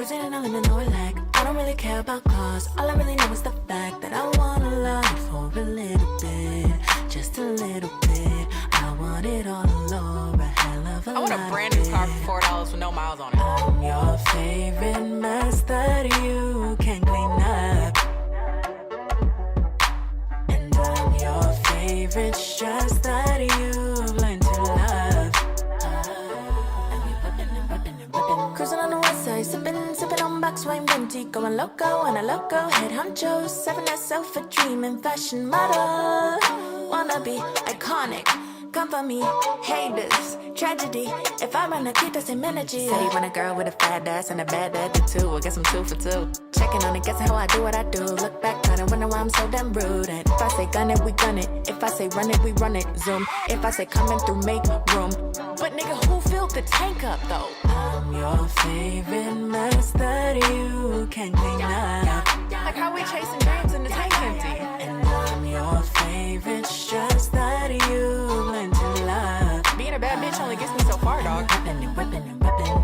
Cruising and I'm in no lag. I don't really care about cars. All I really know is the fact that I want a lot for a little bit, just a little bit. I want it all alone, a hell of a lot. I want a brand new car for $4 with no miles on it. I'm your favorite mess that you can clean up, and I'm your favorite stress that you've learned to love. Cruising on the west side, sipping on box wine, venti, going loco on a loco. Head honcho, serving herself a dream and fashion model. Wanna be iconic, come for me, haters, tragedy. If I run a kid, the same energy. Said he want a girl with a fat ass and a bad attitude. I guess I'm 2 for 2. Checking on it, guessing how I do what I do. Look back on it, wonder why I'm so damn rude. And if I say gun it, we gun it. If I say run it, we run it. Zoom. If I say coming through, make room. But nigga, who filled the tank up though? I'm your favorite mess that you can clean up. Like how we chasing dreams and the tank empty. And I'm your favorite stress that you learn to love. Being a bad bitch only gets me so far, dog. Whipping and whipping and whipping.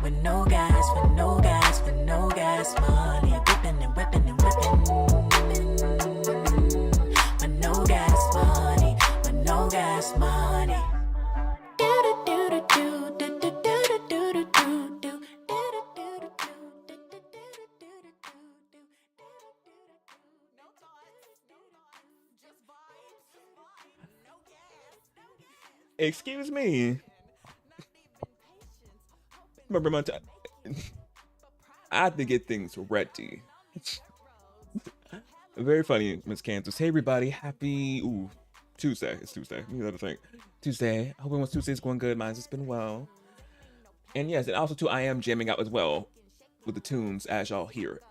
With no gas, with no gas, with no gas money. Whipping and whipping and whipping. With no gas money, with no gas money. Excuse me. Remember my time. I have to get things ready. Very funny, Miss Kansas. Hey everybody, happy Tuesday. It's Tuesday. You know the thing. Tuesday. I hope everyone's Tuesday's going good. Mine's just been well. And yes, and also too, I am jamming out as well with the tunes as y'all hear it.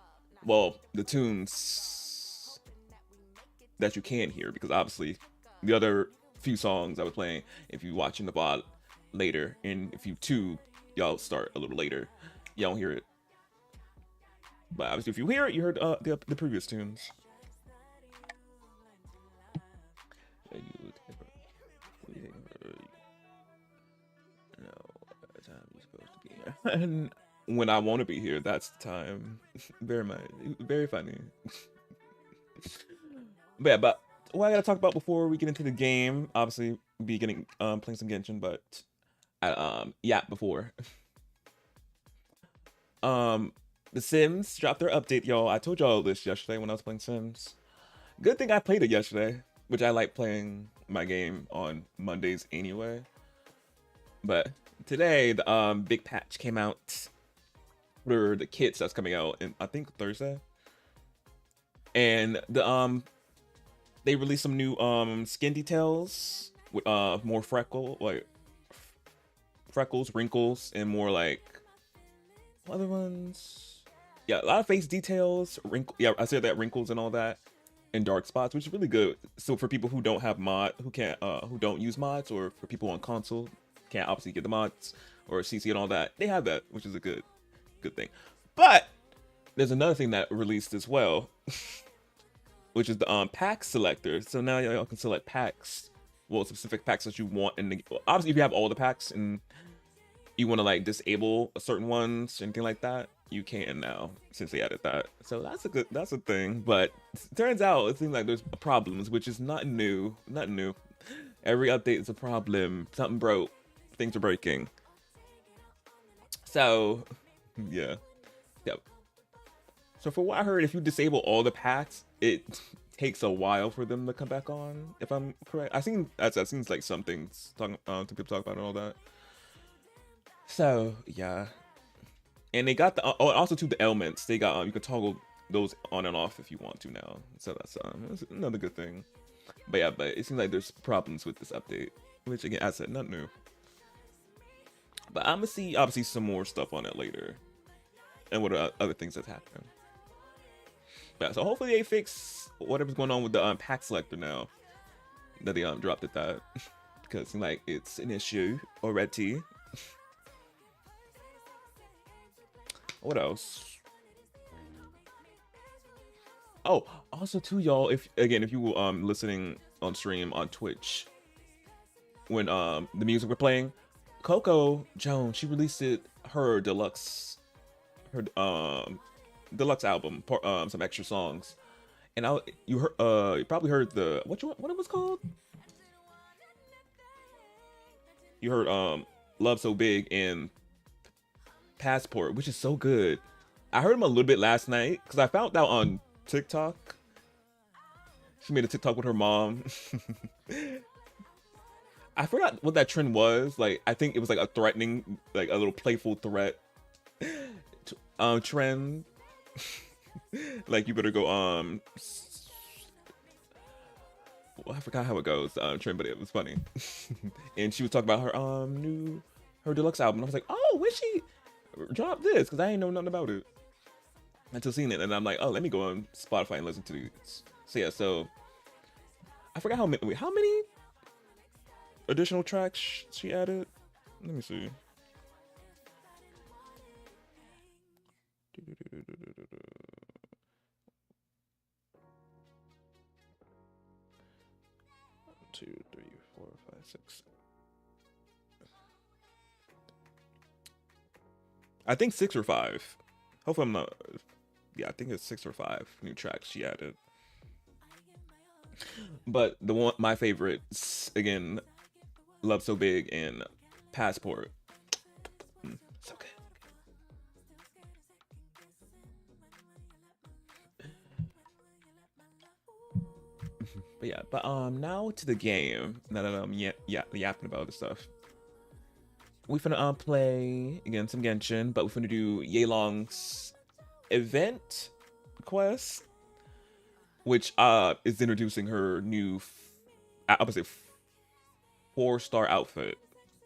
Well, the tunes that you can hear, because obviously the other few songs I was playing, if you watching the VOD later, and if you tube, y'all start a little later, y'all don't hear it. But obviously if you hear it, you heard the previous tunes. And when I want to be here, that's the time. Very funny. But yeah, but what I gotta talk about before we get into the game, obviously be getting playing some Genshin, but yeah, before. The Sims dropped their update, y'all. I told y'all this yesterday when I was playing Sims. Good thing I played it yesterday, which I like playing my game on Mondays anyway. But today the big patch came out for the kits that's coming out in I think Thursday. And the they released some new skin details with more freckles, wrinkles, and more like other ones. Yeah, a lot of face details, yeah, I said that, wrinkles and all that, and dark spots, which is really good. So for people who don't have who don't use mods, or for people on console can't obviously get the mods or CC and all that, they have that, which is a good thing. But there's another thing that released as well, which is the pack selector. So now y'all can select packs, well, specific packs that you want. And obviously if you have all the packs and you want to like disable certain ones, anything like that, you can now, since they added that. So that's a thing. But it turns out it seems like there's problems, which is not new. Every update is a problem. Something broke. Things are breaking. So yeah. So for what I heard, if you disable all the packs, it takes a while for them to come back on, if I'm correct. I've seen like some things talking to people talk about and all that. So yeah. And they got the also to the elements. They got you can toggle those on and off if you want to now. So that's another good thing. But yeah, but it seems like there's problems with this update, which again, as I said, not new. But I'm gonna see obviously some more stuff on it later, and what other things that's happening. Yeah, so hopefully they fix whatever's going on with the pack selector now that they dropped at that, because it seems like it's an issue already. What else? Oh, also too, y'all, if you were listening on stream on Twitch when the music were playing, Coco Jones, she released her deluxe album, some extra songs, and you probably heard what it was called. You heard Love So Big and Passport, which is so good. I heard him a little bit last night because I found out on TikTok. She made a TikTok with her mom. I forgot what that trend was. Like, I think it was like a threatening, like a little playful threat trend. Like, you better go well, I forgot how it goes, trend, but it was funny. And she was talking about her deluxe album. And I was like, oh, when she dropped this? Because I ain't know nothing about it until seeing it. And I'm like, oh, let me go on Spotify and listen to these. So yeah, so I forgot how many additional tracks she added. Let me see. Two, three, four, five, six. I think 6 or 5. Hopefully I'm not. Yeah, I think it's 6 or 5 new tracks she added. But my favorites, again, Love So Big and Passport. So good. But yeah, now to the game. Now that I'm yapping about this stuff. We finna play again some Genshin, but we finna do Yelan's event quest, which is introducing her new, I would say, 4-star outfit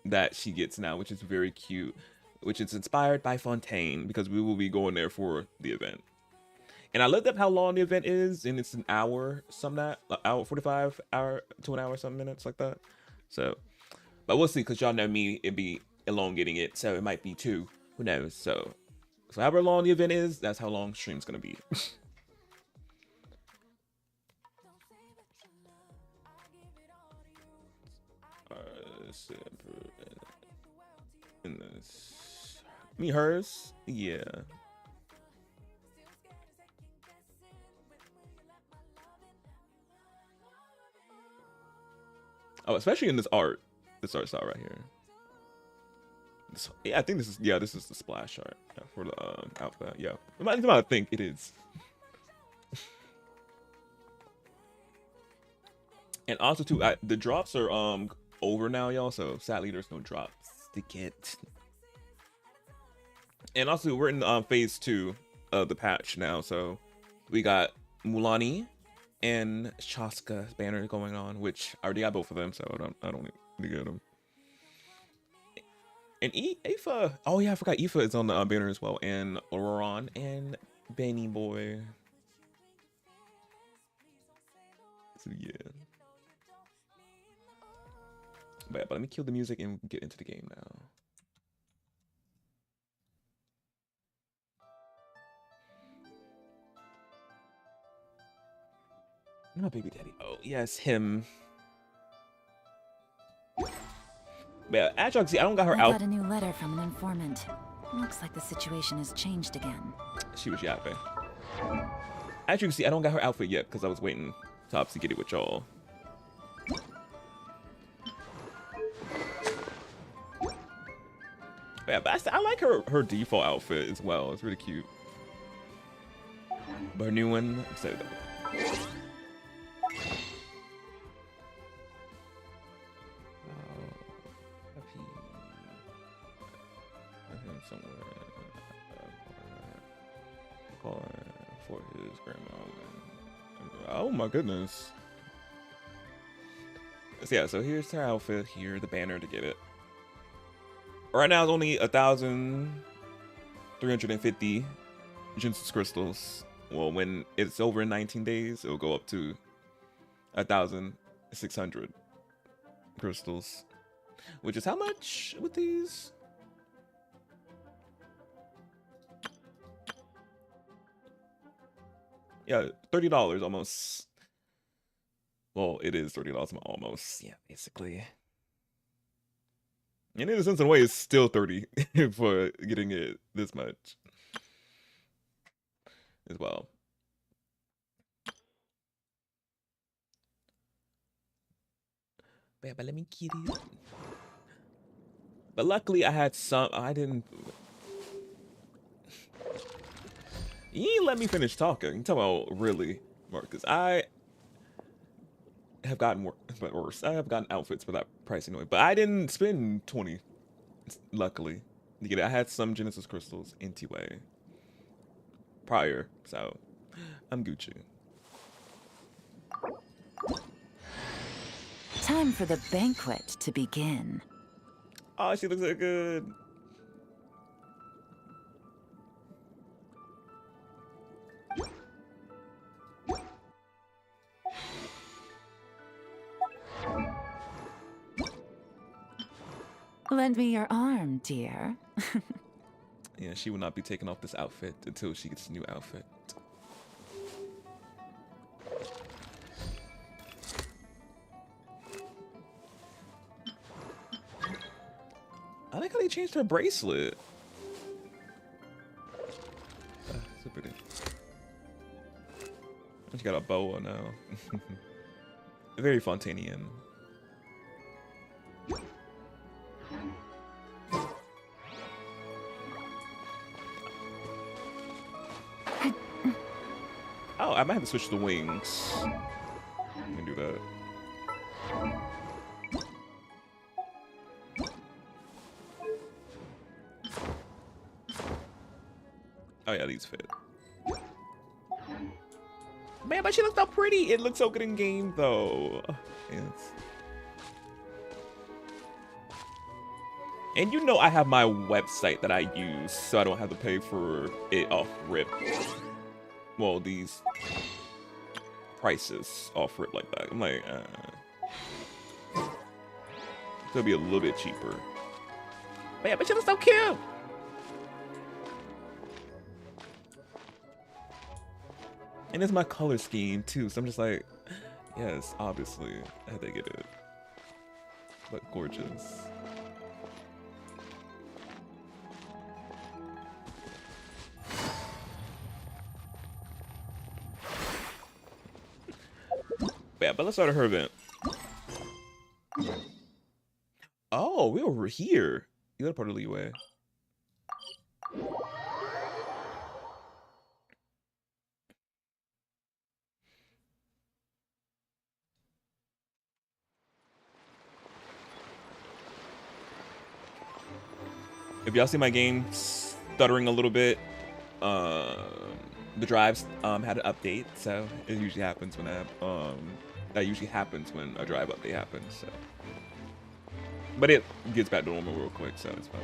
that she gets now, which is very cute, which is inspired by Fontaine, because we will be going there for the event. And I looked up how long the event is, and it's an hour, hour 45, hour to an hour, some minutes like that. So, but we'll see, because y'all know me, it'd be elongating it, so it might be 2. Who knows? So however long the event is, that's how long stream's gonna be. In this, hers, yeah. Oh, especially in this art style right here. Yeah, I think this is the splash art for the outfit. Yeah, I think it is. And also too, the drops are over now, y'all. So sadly, there's no drops to get. And also, we're in phase 2 of the patch now. So we got Mulani and Shaska's banner going on, which I already got both of them, so I don't need to get them. And Aoife, oh yeah, I forgot Aoife is on the banner as well, and Auron and Benny Boy. So yeah. But let me kill the music and get into the game now. My baby daddy. Oh yes, him. Yeah, as you can see, I don't got her out. I got a new letter from an informant. Looks like the situation has changed again. She was yapping. As you can see, I don't got her outfit yet because I was waiting to obviously get it with y'all. Yeah, but I like her default outfit as well. It's really cute. But her new one, I'm excited about it. For his grandma. Oh my goodness. So yeah, so here's her outfit. Here, the banner to get it. Right now, it's only 1,350 Genesis crystals. Well, when it's over in 19 days, it'll go up to 1,600 crystals, which is how much with these? Yeah, $30 almost. Well, it is $30 almost. Yeah, basically. And in a sense, in a way, it's still 30 for getting it this much as well. But let me get it. But luckily, I had some. I didn't. You ain't let me finish talking. You talking about really, Marcus? I have gotten worse. I have gotten outfits for that price anyway. But I didn't spend 20. Luckily, you get it. I had some Genesis crystals anyway prior, so I'm Gucci. Time for the banquet to begin. Oh, she looks so good. Lend me your arm, dear. Yeah, she will not be taking off this outfit until she gets a new outfit. I like how they changed her bracelet. So pretty. She got a boa now. Very Fontanian. Oh, I might have to switch the wings. Let me do that. Oh yeah, these fit. Man, but she looks so pretty. It looks so good in game though. Yes. And you know I have my website that I use, so I don't have to pay for it off rip. Well, these prices off rip like that. I'm like, it'll be a little bit cheaper. But yeah, but she looks so cute. And it's my color scheme too, so I'm just like, yes, obviously, I had to get it. But gorgeous. Yeah, but let's start her event. Oh, we were here. You got part of the leeway. If y'all see my game stuttering a little bit, the drives had an update, so it usually happens when that usually happens when a drive update happens. So, but it gets back to normal real quick, so it's fine.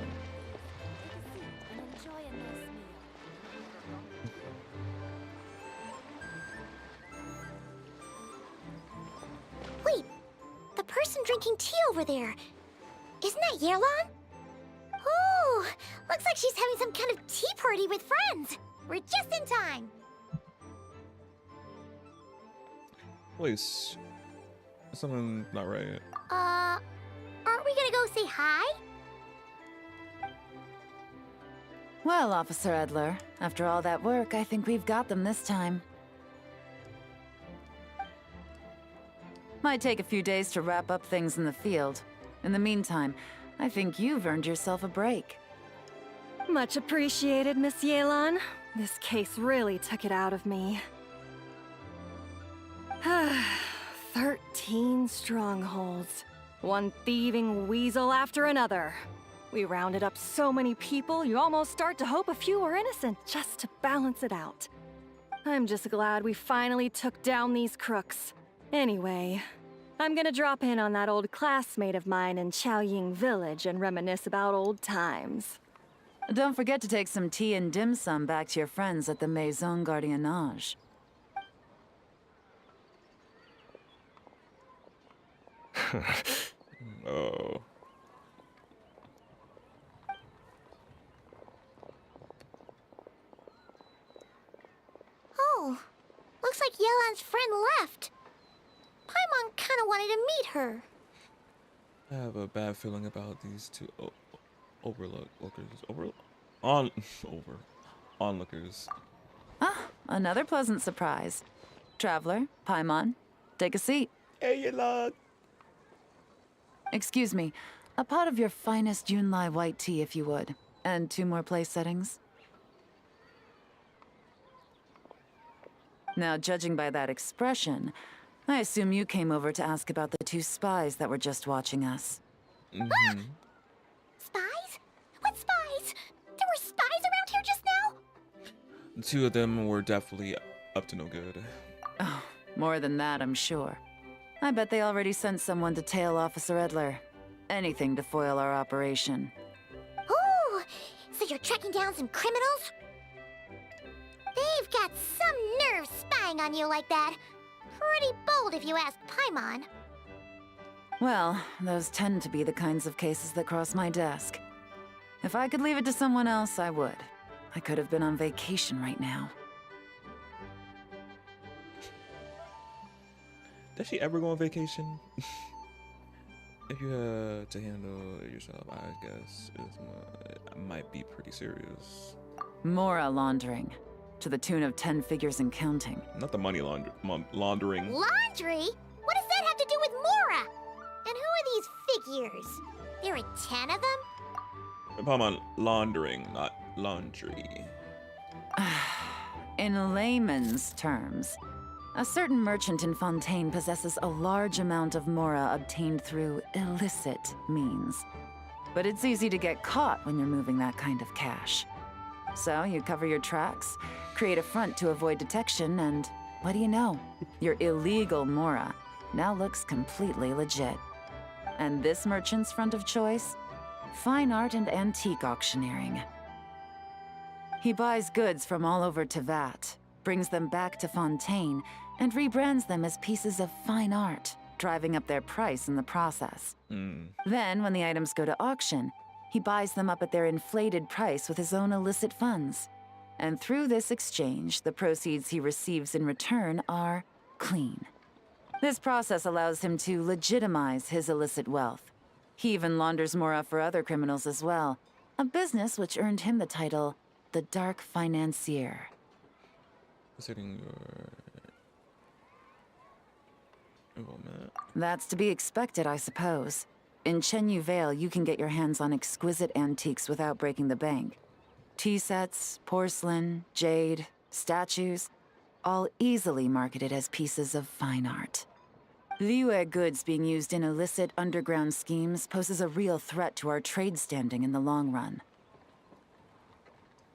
Wait, the person drinking tea over there, isn't that Yelan? Oh, looks like she's having some kind of tea party with friends. We're just in time. Wait, something not right. Aren't we gonna go say hi? Well, Officer Edler, after all that work, I think we've got them this time. Might take a few days to wrap up things in the field. In the meantime, I think you've earned yourself a break. Much appreciated, Miss Yelan. This case really took it out of me. 13 strongholds. One thieving weasel after another. We rounded up so many people, you almost start to hope a few were innocent, just to balance it out. I'm just glad we finally took down these crooks. Anyway, I'm gonna drop in on that old classmate of mine in Chaoying Village and reminisce about old times. Don't forget to take some tea and dim sum back to your friends at the Maison Gardiennage. Oh. Oh, looks like Yelan's friend left. Paimon kinda wanted to meet her. I have a bad feeling about these two onlookers. Ah, another pleasant surprise. Traveler, Paimon, take a seat. Hey, Yelan. Excuse me, a pot of your finest Yunlai white tea, if you would. And 2 more place settings. Now, judging by that expression, I assume you came over to ask about the 2 spies that were just watching us. Mm-hmm. Spies? What spies? There were spies around here just now? 2 of them were definitely up to no good. Oh, more than that, I'm sure. I bet they already sent someone to tail Officer Edler. Anything to foil our operation. Ooh, so you're tracking down some criminals? They've got some nerve spying on you like that. Pretty bold if you ask Paimon. Well, those tend to be the kinds of cases that cross my desk. If I could leave it to someone else, I would. I could have been on vacation right now. Does she ever go on vacation? If you had to handle it yourself, I guess it might be pretty serious. Mora laundering. To the tune of 10 figures and counting. Not the money laundering. Laundry? What does that have to do with Mora? And who are these figures? There are 10 of them? Paimon, laundering, not laundry. In layman's terms, a certain merchant in Fontaine possesses a large amount of Mora obtained through illicit means. But it's easy to get caught when you're moving that kind of cash. So you cover your tracks, create a front to avoid detection, and what do you know? Your illegal Mora now looks completely legit. And this merchant's front of choice? Fine art and antique auctioneering. He buys goods from all over Tevat, brings them back to Fontaine, and rebrands them as pieces of fine art, driving up their price in the process. Then, when the items go to auction, he buys them up at their inflated price with his own illicit funds. And through this exchange, the proceeds he receives in return are clean. This process allows him to legitimize his illicit wealth. He even launders Mora for other criminals as well, a business which earned him the title, the Dark Financier. Considering your involvement. That's to be expected, I suppose. In Chenyu Vale, you can get your hands on exquisite antiques without breaking the bank. Tea sets, porcelain, jade, statues, all easily marketed as pieces of fine art. Liyue goods being used in illicit underground schemes poses a real threat to our trade standing in the long run.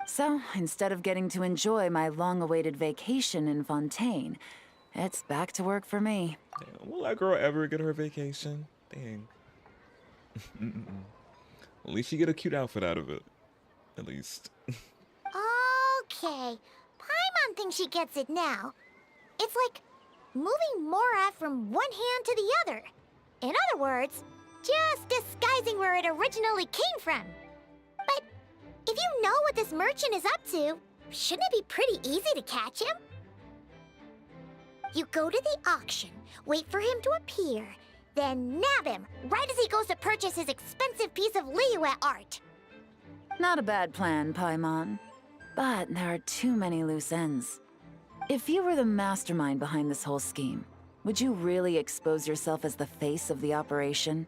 So, instead of getting to enjoy my long-awaited vacation in Fontaine, it's back to work for me. Damn, will that girl ever get her vacation? Dang. At least she get a cute outfit out of it. At least. Okay, Paimon thinks she gets it now. It's like moving Mora from one hand to the other. In other words, just disguising where it originally came from. But if you know what this merchant is up to, shouldn't it be pretty easy to catch him? You go to the auction, wait for him to appear, then nab him right as he goes to purchase his expensive piece of Liyue art. Not a bad plan, Paimon. But there are too many loose ends. If you were the mastermind behind this whole scheme, would you really expose yourself as the face of the operation?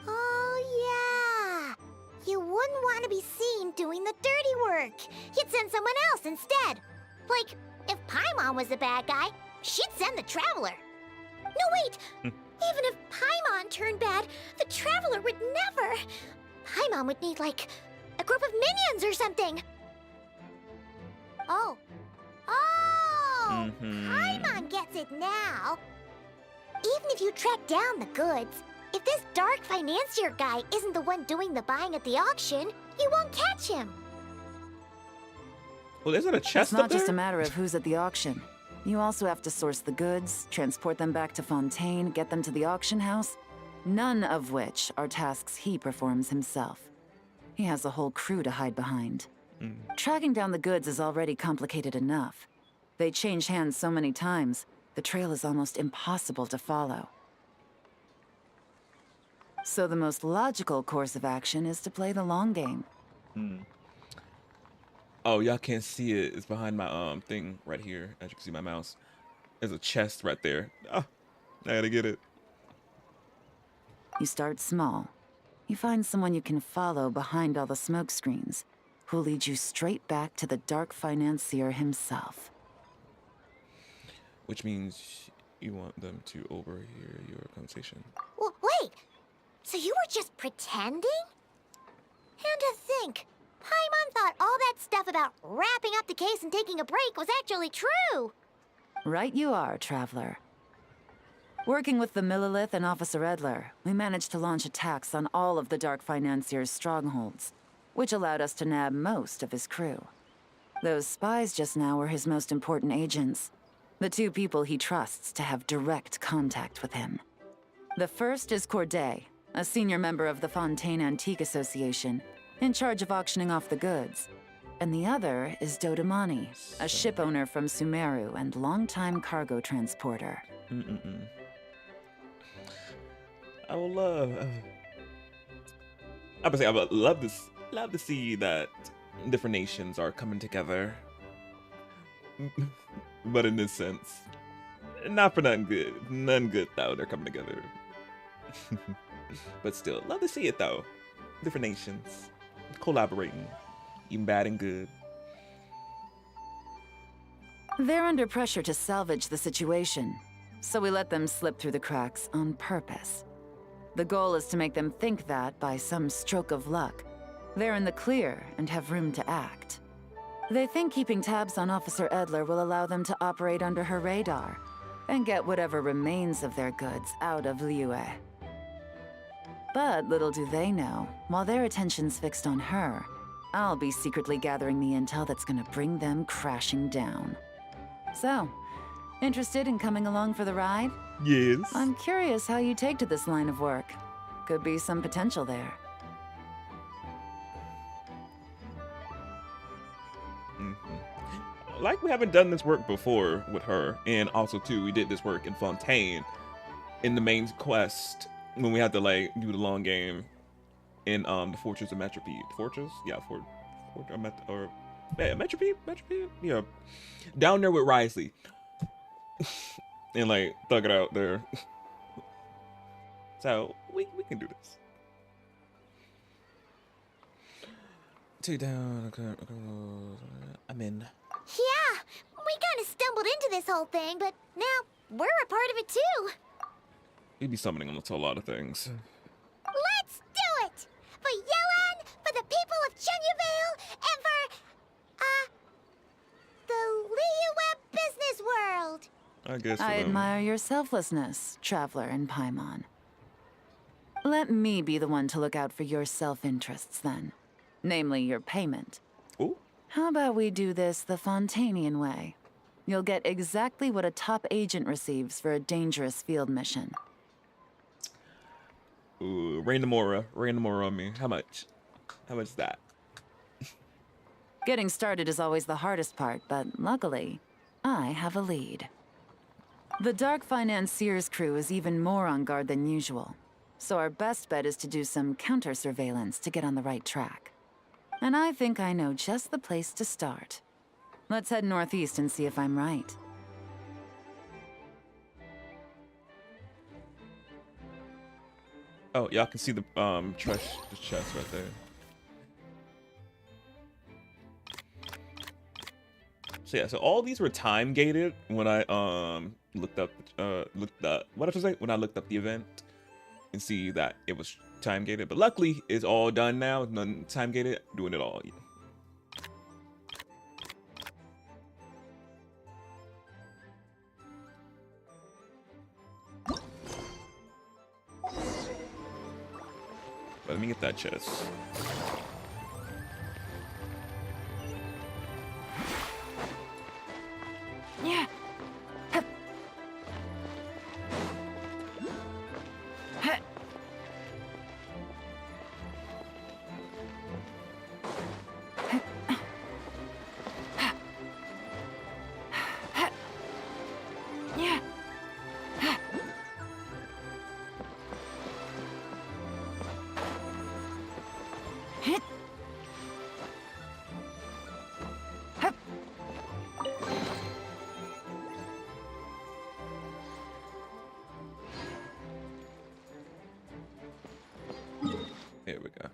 Oh, yeah. You wouldn't want to be seen doing the dirty work. You'd send someone else instead. Like, if Paimon was the bad guy, she'd send the Traveler. No, wait! Even if Paimon turned bad, the Traveler would never. Paimon would need, like, a group of minions or something. Oh. Oh! Paimon gets it now. Even if you track down the goods, if this dark financier guy isn't the one doing the buying at the auction, you won't catch him. Well, isn't a chest It's not up there? just a matter of who's at the auction. You also have to source the goods, transport them back to Fontaine, get them to the auction house, none of which are tasks he performs himself. He has a whole crew to hide behind. Tracking down the goods is already complicated enough. They change hands so many times, the trail is almost impossible to follow. So the most logical course of action is to play the long game. Oh, y'all can't see it. It's behind my thing right here. As you can see my mouse. There's a chest right there. Ah, I gotta get it. You start small. You find someone you can follow behind all the smoke screens, who'll lead you straight back to the dark financier himself. Which means you want them to overhear your conversation. Wait! So you were just pretending? And to think, Paimon thought all that stuff about wrapping up the case and taking a break was actually true! Right you are, Traveler. Working with the Millilith and Officer Edler, we managed to launch attacks on all of the Dark Financier's strongholds, which allowed us to nab most of his crew. Those spies just now were his most important agents, the two people he trusts to have direct contact with him. The first is Corday, a senior member of the Fontaine Antique Association, in charge of auctioning off the goods. And the other is Dodamani, a ship owner from Sumeru and longtime cargo transporter. I would love. I would say I would love to see that different nations are coming together, but in this sense, not for nothing good. None good though. They're coming together, but still, love to see it though. Different nations collaborating, even bad and good. They're under pressure to salvage the situation, so we let them slip through the cracks on purpose. The goal is to make them think that, by some stroke of luck, they're in the clear and have room to act. They think keeping tabs on Officer Edler will allow them to operate under her radar and get whatever remains of their goods out of Liyue. But little do they know, while their attention's fixed on her, I'll be secretly gathering the intel that's gonna bring them crashing down. So, interested in coming along for the ride? Yes. I'm curious how you take to this line of work. Could be some potential there. Like we haven't done this work before with her, and also too, we did this work in Fontaine in the main quest when we had to like do the long game in the Fortress of Metropy. Fortress? Yeah, Metropy? Yeah. Down there with Ryzen. And like thug it out there. So we can do this. Take down. I'm in. Yeah, we kind of stumbled into this whole thing, but now we're a part of it too. You'd be summoning them to a lot of things. Let's do it! For Yelan, for the people of Chenyavale, and for, the Liyue business world! I guess. I admire your selflessness, Traveler and Paimon. Let me be the one to look out for your self-interests then. Namely, your payment. Ooh. How about we do this the Fontainian way? You'll get exactly what a top agent receives for a dangerous field mission. Ooh, Rain Namora on me. How much? How much is that? Getting started is always the hardest part, but luckily, I have a lead. The Dark Financier's crew is even more on guard than usual, so our best bet is to do some counter-surveillance to get on the right track. And I think I know just the place to start. Let's head northeast and see if I'm right. Oh, y'all can see the chest right there. So yeah, so all these were time gated when I looked up when I looked up the event and see that it was time gated. But luckily, it's all done now. None time gated. Doing it all. Yeah. But let me get that chest. Yeah. Yeah. Hit. Hup. Here we go.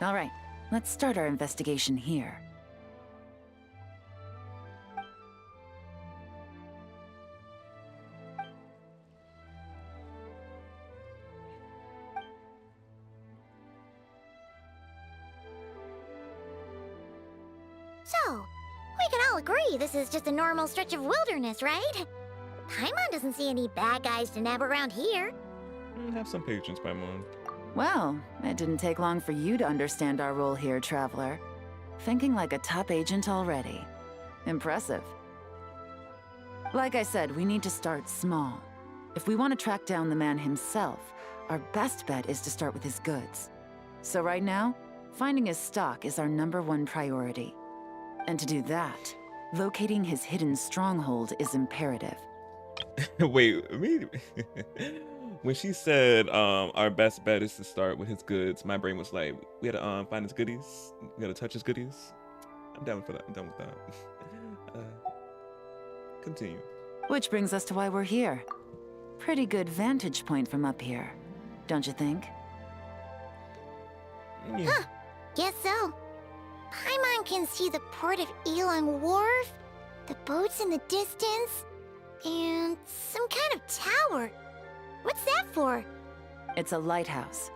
All right, let's start our investigation here. So, we can all agree this is just a normal stretch of wilderness, right? Paimon doesn't see any bad guys to nab around here. Have some patience, Paimon. Well, it didn't take long for you to understand our role here, Traveler. Thinking like a top agent already. Impressive. Like I said, we need to start small. If we want to track down the man himself, our best bet is to start with his goods. So right now, finding his stock is our #1 priority. And to do that, locating his hidden stronghold is imperative. Wait, me. When she said our best bet is to start with his goods, my brain was like, we gotta find his goodies. We gotta touch his goodies. I'm down for that. I'm done with that. Continue. Which brings us to why we're here. Pretty good vantage point from up here, don't you think? Yeah. Huh, guess so. Paimon can see the port of Yelan Wharf, the boats in the distance, and some kind of tower. What's that for? It's a lighthouse.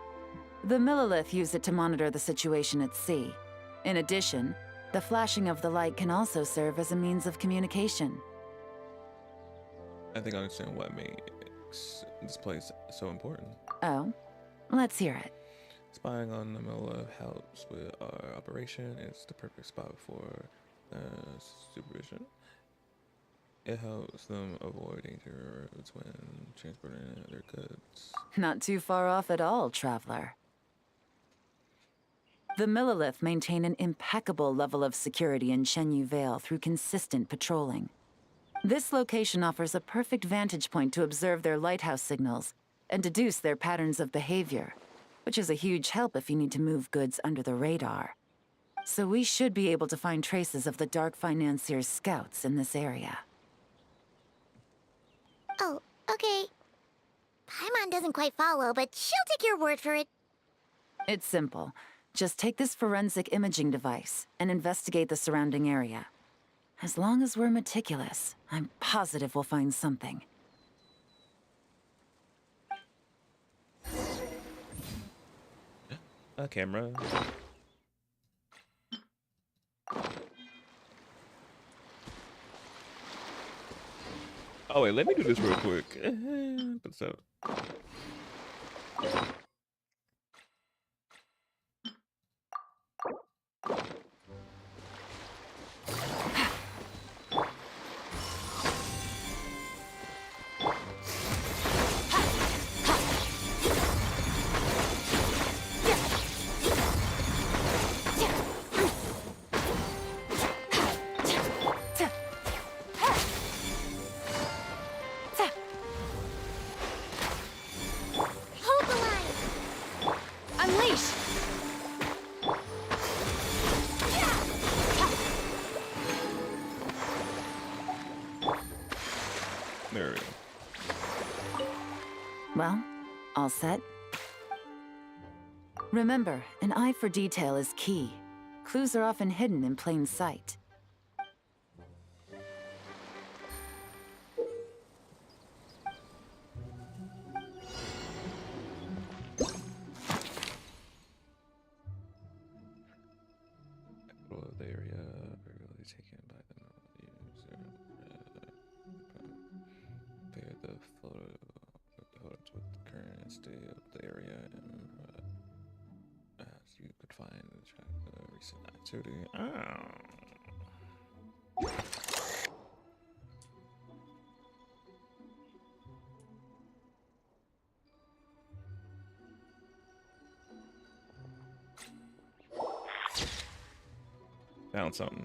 The Millilith use it to monitor the situation at sea. In addition, the flashing of the light can also serve as a means of communication. I think I understand what makes this place so important. Oh? Let's hear it. Spying on the Miller helps with our operation. It's the perfect spot for supervision. It helps them avoid danger when transporting their goods. Not too far off at all, Traveler. The Millilith maintain an impeccable level of security in Shenyu Vale through consistent patrolling. This location offers a perfect vantage point to observe their lighthouse signals and deduce their patterns of behavior, which is a huge help if you need to move goods under the radar. So we should be able to find traces of the Dark Financier's scouts in this area. Oh, okay. Paimon doesn't quite follow, but she'll take your word for it. It's simple. Just take this forensic imaging device and investigate the surrounding area. As long as we're meticulous, I'm positive we'll find something. A camera. Oh wait, let me do this real quick. But so. Hold the line! Unleash! There we go. Well, all set? Remember, an eye for detail is key. Clues are often hidden in plain sight. Control of the area regularly taken by the user. Compare the photos with the current state of the area, and as you could find, track the Activity. Oh. Found something.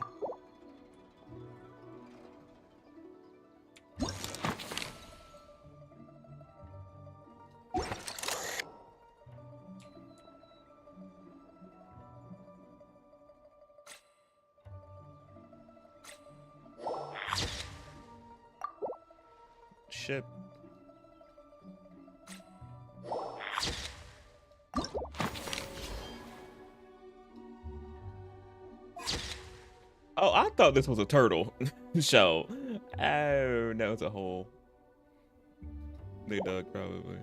Ship. Oh, I thought this was a turtle shell. Oh, that was a hole. They dug probably.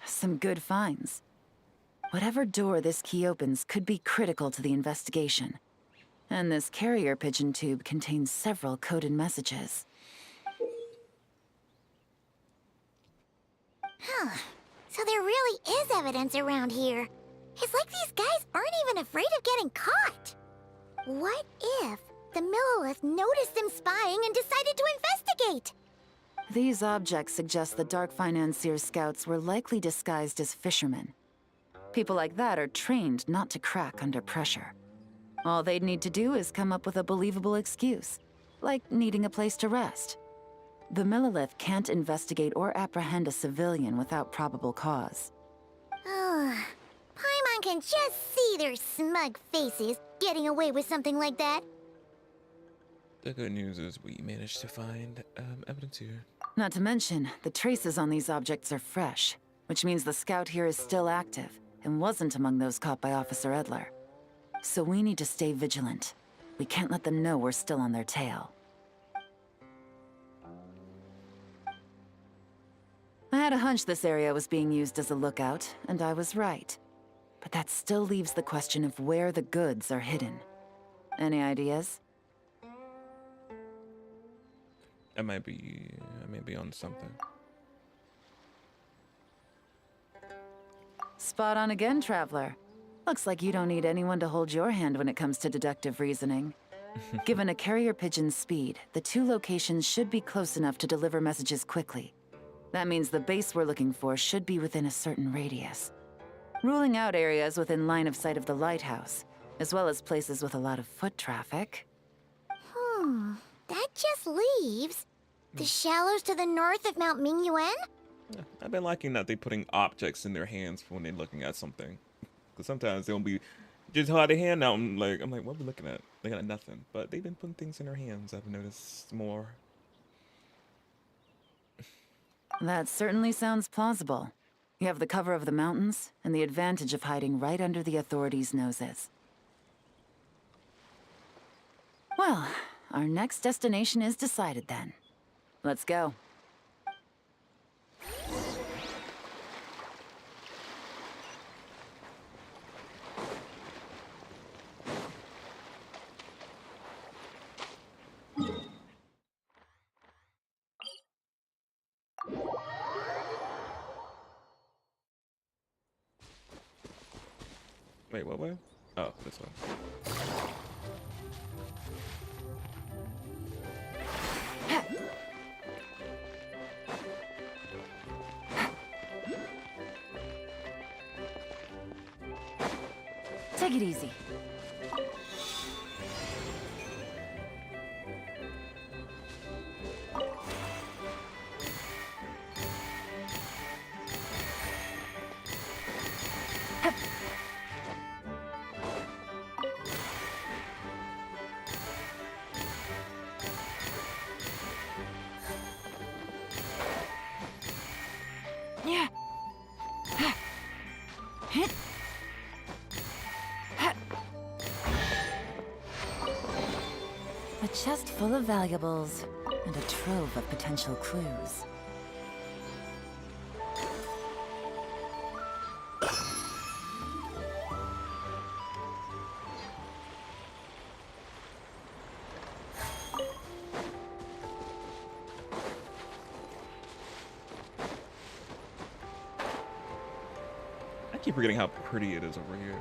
Some good finds. Whatever door this key opens could be critical to the investigation. And this carrier pigeon tube contains several coded messages. Huh. So there really is evidence around here. It's like these guys aren't even afraid of getting caught. What if the Millilith noticed them spying and decided to investigate? These objects suggest the Dark Financier scouts were likely disguised as fishermen. People like that are trained not to crack under pressure. All they'd need to do is come up with a believable excuse, like needing a place to rest. The Millilith can't investigate or apprehend a civilian without probable cause. Paimon can just see their smug faces getting away with something like that. The good news is we managed to find evidence here. Not to mention, the traces on these objects are fresh, which means the scout here is still active and wasn't among those caught by Officer Edler. So we need to stay vigilant. We can't let them know we're still on their tail. I had a hunch this area was being used as a lookout, and I was right. But that still leaves the question of where the goods are hidden. Any ideas? I may be on something. Spot on again, Traveler. Looks like you don't need anyone to hold your hand when it comes to deductive reasoning. Given a carrier pigeon's speed, the two locations should be close enough to deliver messages quickly. That means the base we're looking for should be within a certain radius. Ruling out areas within line of sight of the lighthouse, as well as places with a lot of foot traffic. That just leaves the shallows to the north of Mount Mingyuan? Yeah, I've been liking that they're putting objects in their hands when they're looking at something. Because sometimes they'll be just hold their hand out and I'm like, what are we looking at? They got nothing. But they've been putting things in their hands, I've noticed more. That certainly sounds plausible. You have the cover of the mountains, and the advantage of hiding right under the authorities' noses. Well, our next destination is decided then. Let's go. Wait, what way? Oh, this way. Take it easy. A chest full of valuables and a trove of potential clues. I keep forgetting how pretty it is over here.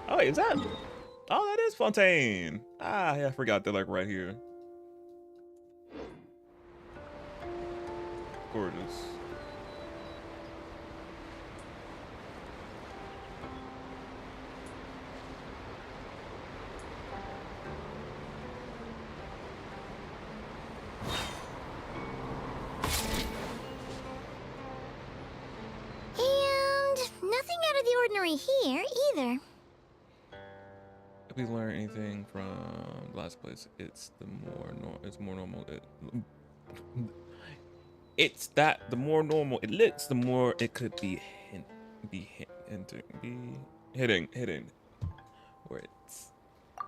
Oh, wait, is that? Oh, that is Fontaine. Ah, yeah, I forgot they're like right here. Gorgeous. And nothing out of the ordinary here either. If we learn anything from the last place, it's more normal. It's that the more normal it looks, the more it could be hitting words.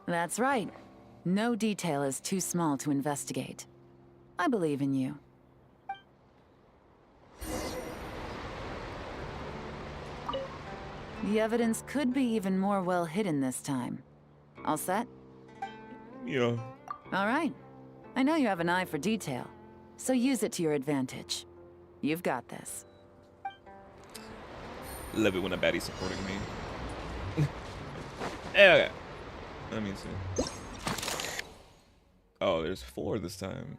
That's right. No detail is too small to investigate. I believe in you. The evidence could be even more well hidden this time. All set? Yeah. All right. I know you have an eye for detail, so use it to your advantage. You've got this. Love it when a baddie's supporting me. Okay. Let me see. Oh, there's 4 this time.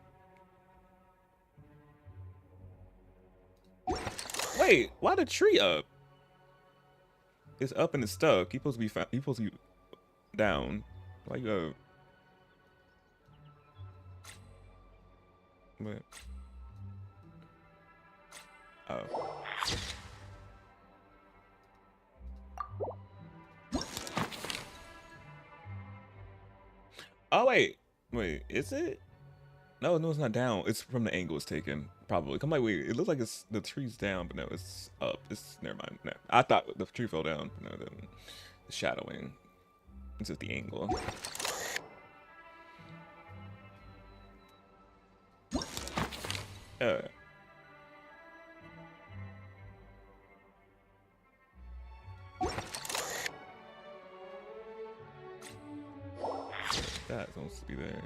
Wait, why the tree up? It's up and it's stuck. You're supposed to be down. Why you up? Wait. Oh. Oh wait, is it? No, it's not down. It's from the angle it's taken, probably. Come like, wait, it looks like it's the tree's down, but no, it's up. It's never mind. No, I thought the tree fell down, but no, then it's shadowing. It's just the angle. That's supposed to be there.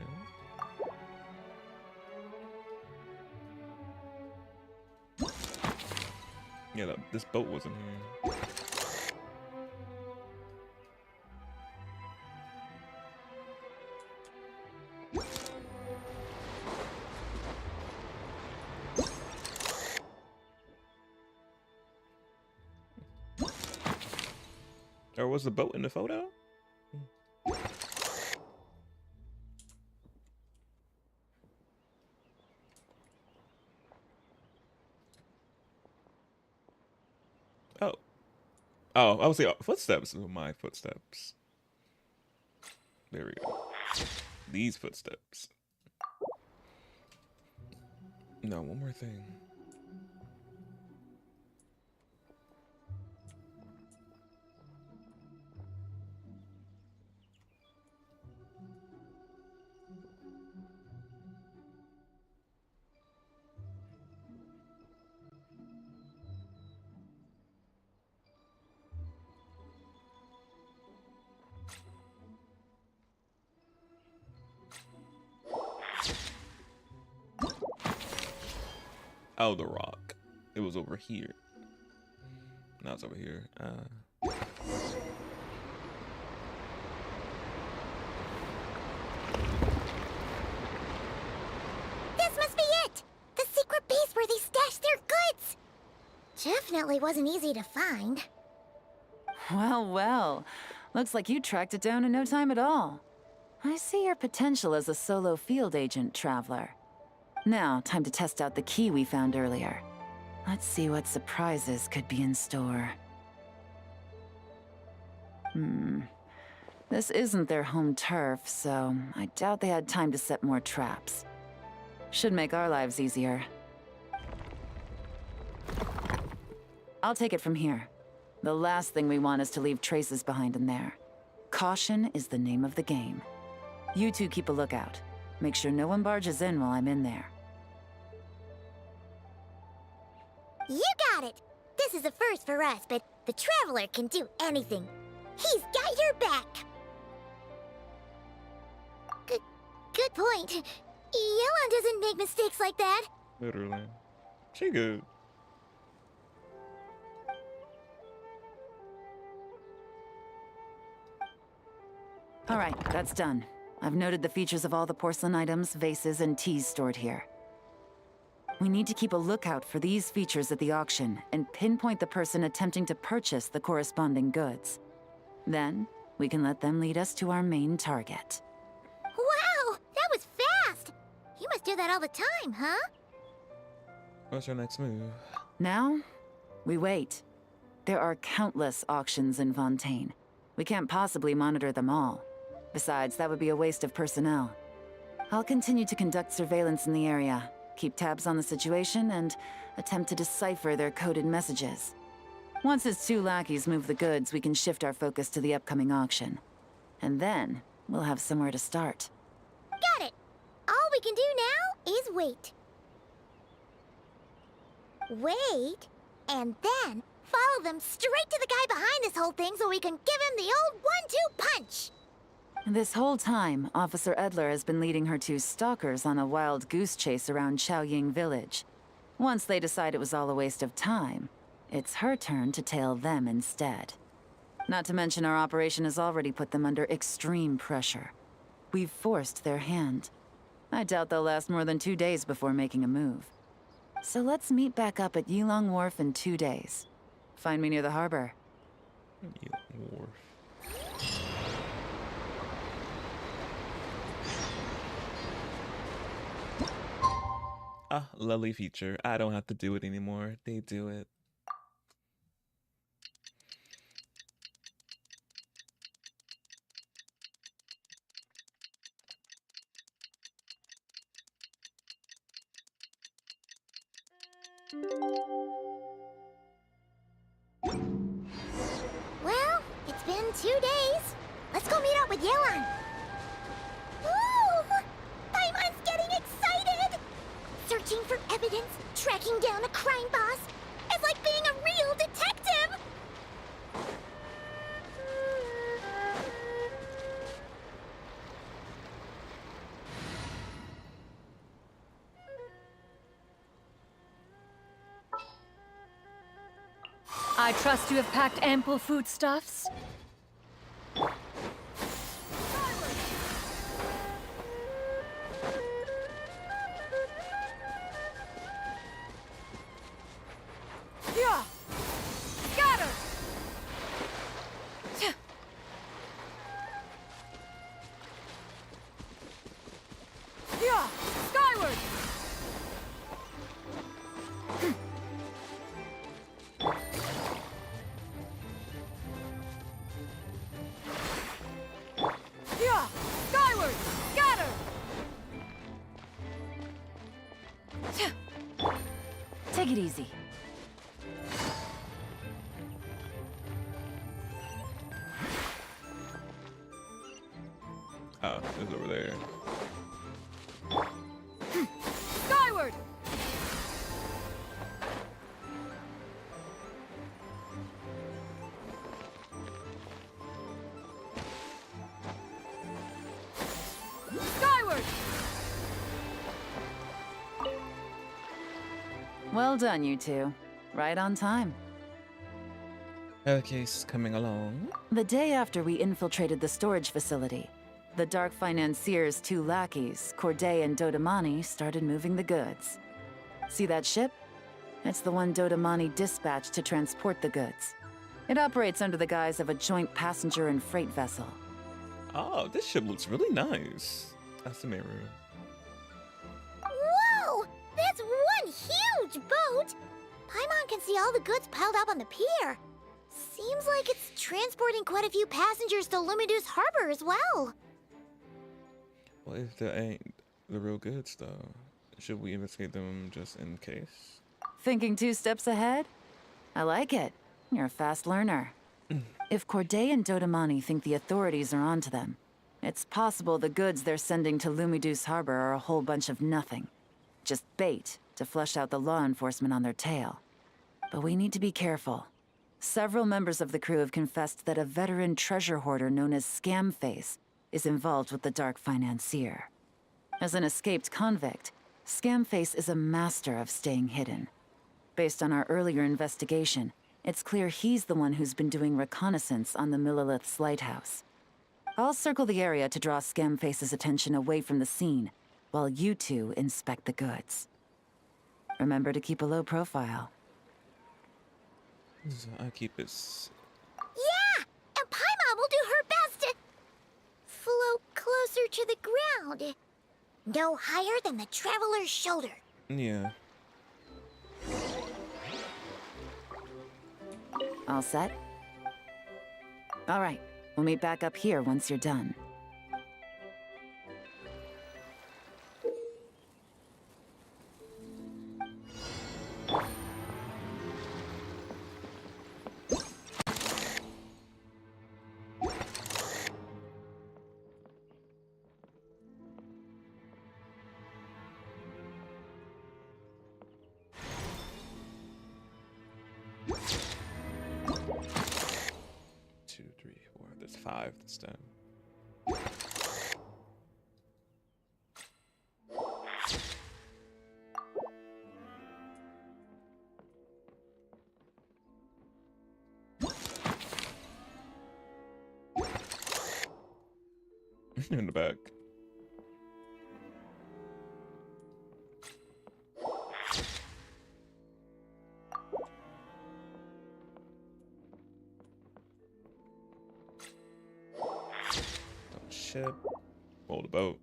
Yeah, this boat wasn't here. Or was the boat in the photo? Oh, I would say footsteps. Oh, my footsteps. There we go. These footsteps. No, one more thing. Oh, the rock. It was over here. Now it's over here. This must be it! The secret base where they stashed their goods! Definitely wasn't easy to find. Well, well. Looks like you tracked it down in no time at all. I see your potential as a solo field agent, Traveler. Now, time to test out the key we found earlier. Let's see what surprises could be in store. This isn't their home turf, so I doubt they had time to set more traps. Should make our lives easier. I'll take it from here. The last thing we want is to leave traces behind in there. Caution is the name of the game. You two keep a lookout. Make sure no one barges in while I'm in there. You got it! This is a first for us, but the Traveler can do anything. He's got your back! Good point. Yelan doesn't make mistakes like that. Literally. She good. All right, that's done. I've noted the features of all the porcelain items, vases, and teas stored here. We need to keep a lookout for these features at the auction and pinpoint the person attempting to purchase the corresponding goods. Then, we can let them lead us to our main target. Wow, that was fast! You must do that all the time, huh? What's your next move? Now, we wait. There are countless auctions in Fontaine. We can't possibly monitor them all. Besides, that would be a waste of personnel. I'll continue to conduct surveillance in the area, keep tabs on the situation, and attempt to decipher their coded messages. Once his 2 lackeys move the goods, we can shift our focus to the upcoming auction. And then, we'll have somewhere to start. Got it! All we can do now is wait. Wait, and then follow them straight to the guy behind this whole thing so we can give him the old 1-2 punch! This whole time, Officer Edler has been leading her 2 stalkers on a wild goose chase around Chaoying Village. Once they decide it was all a waste of time, it's her turn to tail them instead. Not to mention our operation has already put them under extreme pressure. We've forced their hand. I doubt they'll last more than 2 days before making a move. So let's meet back up at Yelan Wharf in 2 days. Find me near the harbor. Wharf. Ah, lovely feature. I don't have to do it anymore. They do it. Well, it's been 2 days. Let's go meet up with Yelan. Ooh! Paimon's getting excited! Searching for evidence, tracking down a crime boss. It's like being a real detective! I trust you have packed ample foodstuffs. Yeah! Scatter! Yeah! Skyward! Yeah! Skyward! Scatter! Take it easy. Oh, it's over there. Skyward! Skyward! Well done, you 2. Right on time. Case coming along. The day after we infiltrated the storage facility, the Dark Financier's 2 lackeys, Corday and Dodamani, started moving the goods. See that ship? It's the one Dodamani dispatched to transport the goods. It operates under the guise of a joint passenger and freight vessel. Oh, this ship looks really nice. Asumeru. Whoa! That's one huge boat! Paimon can see all the goods piled up on the pier. Seems like it's transporting quite a few passengers to Lumidu's harbor as well. What if that ain't the real goods, though? Should we investigate them just in case? Thinking 2 steps ahead? I like it. You're a fast learner. If Corday and Dodamani think the authorities are onto them, it's possible the goods they're sending to Lumidu's harbor are a whole bunch of nothing. Just bait to flush out the law enforcement on their tail. But we need to be careful. Several members of the crew have confessed that a veteran treasure hoarder known as Scamface is involved with the Dark Financier. As an escaped convict, Scamface is a master of staying hidden. Based on our earlier investigation, it's clear he's the one who's been doing reconnaissance on the Millilith's lighthouse. I'll circle the area to draw Scamface's attention away from the scene, while you two inspect the goods. Remember to keep a low profile. So I keep it. Yeah! And Paimon will do her best to float closer to the ground. No higher than the traveler's shoulder. Yeah. All set? All right, we'll meet back up here once you're done. Two, three, four. There's 5 this time. In the back. Ship. Roll the boat.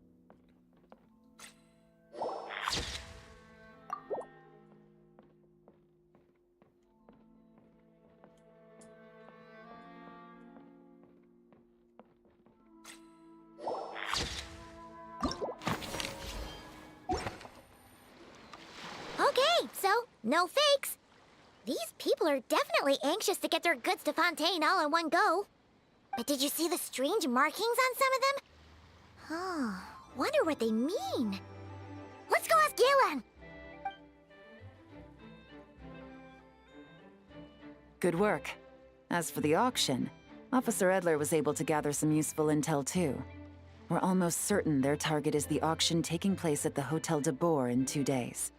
Okay, so no fakes. These people are definitely anxious to get their goods to Fontaine all in one go. But did you see the strange markings on some of them? Oh, wonder what they mean. Let's go ask Yelan. Good work. As for the auction, Officer Edler was able to gather some useful intel too. We're almost certain their target is the auction taking place at the Hotel de Boer in 2 days.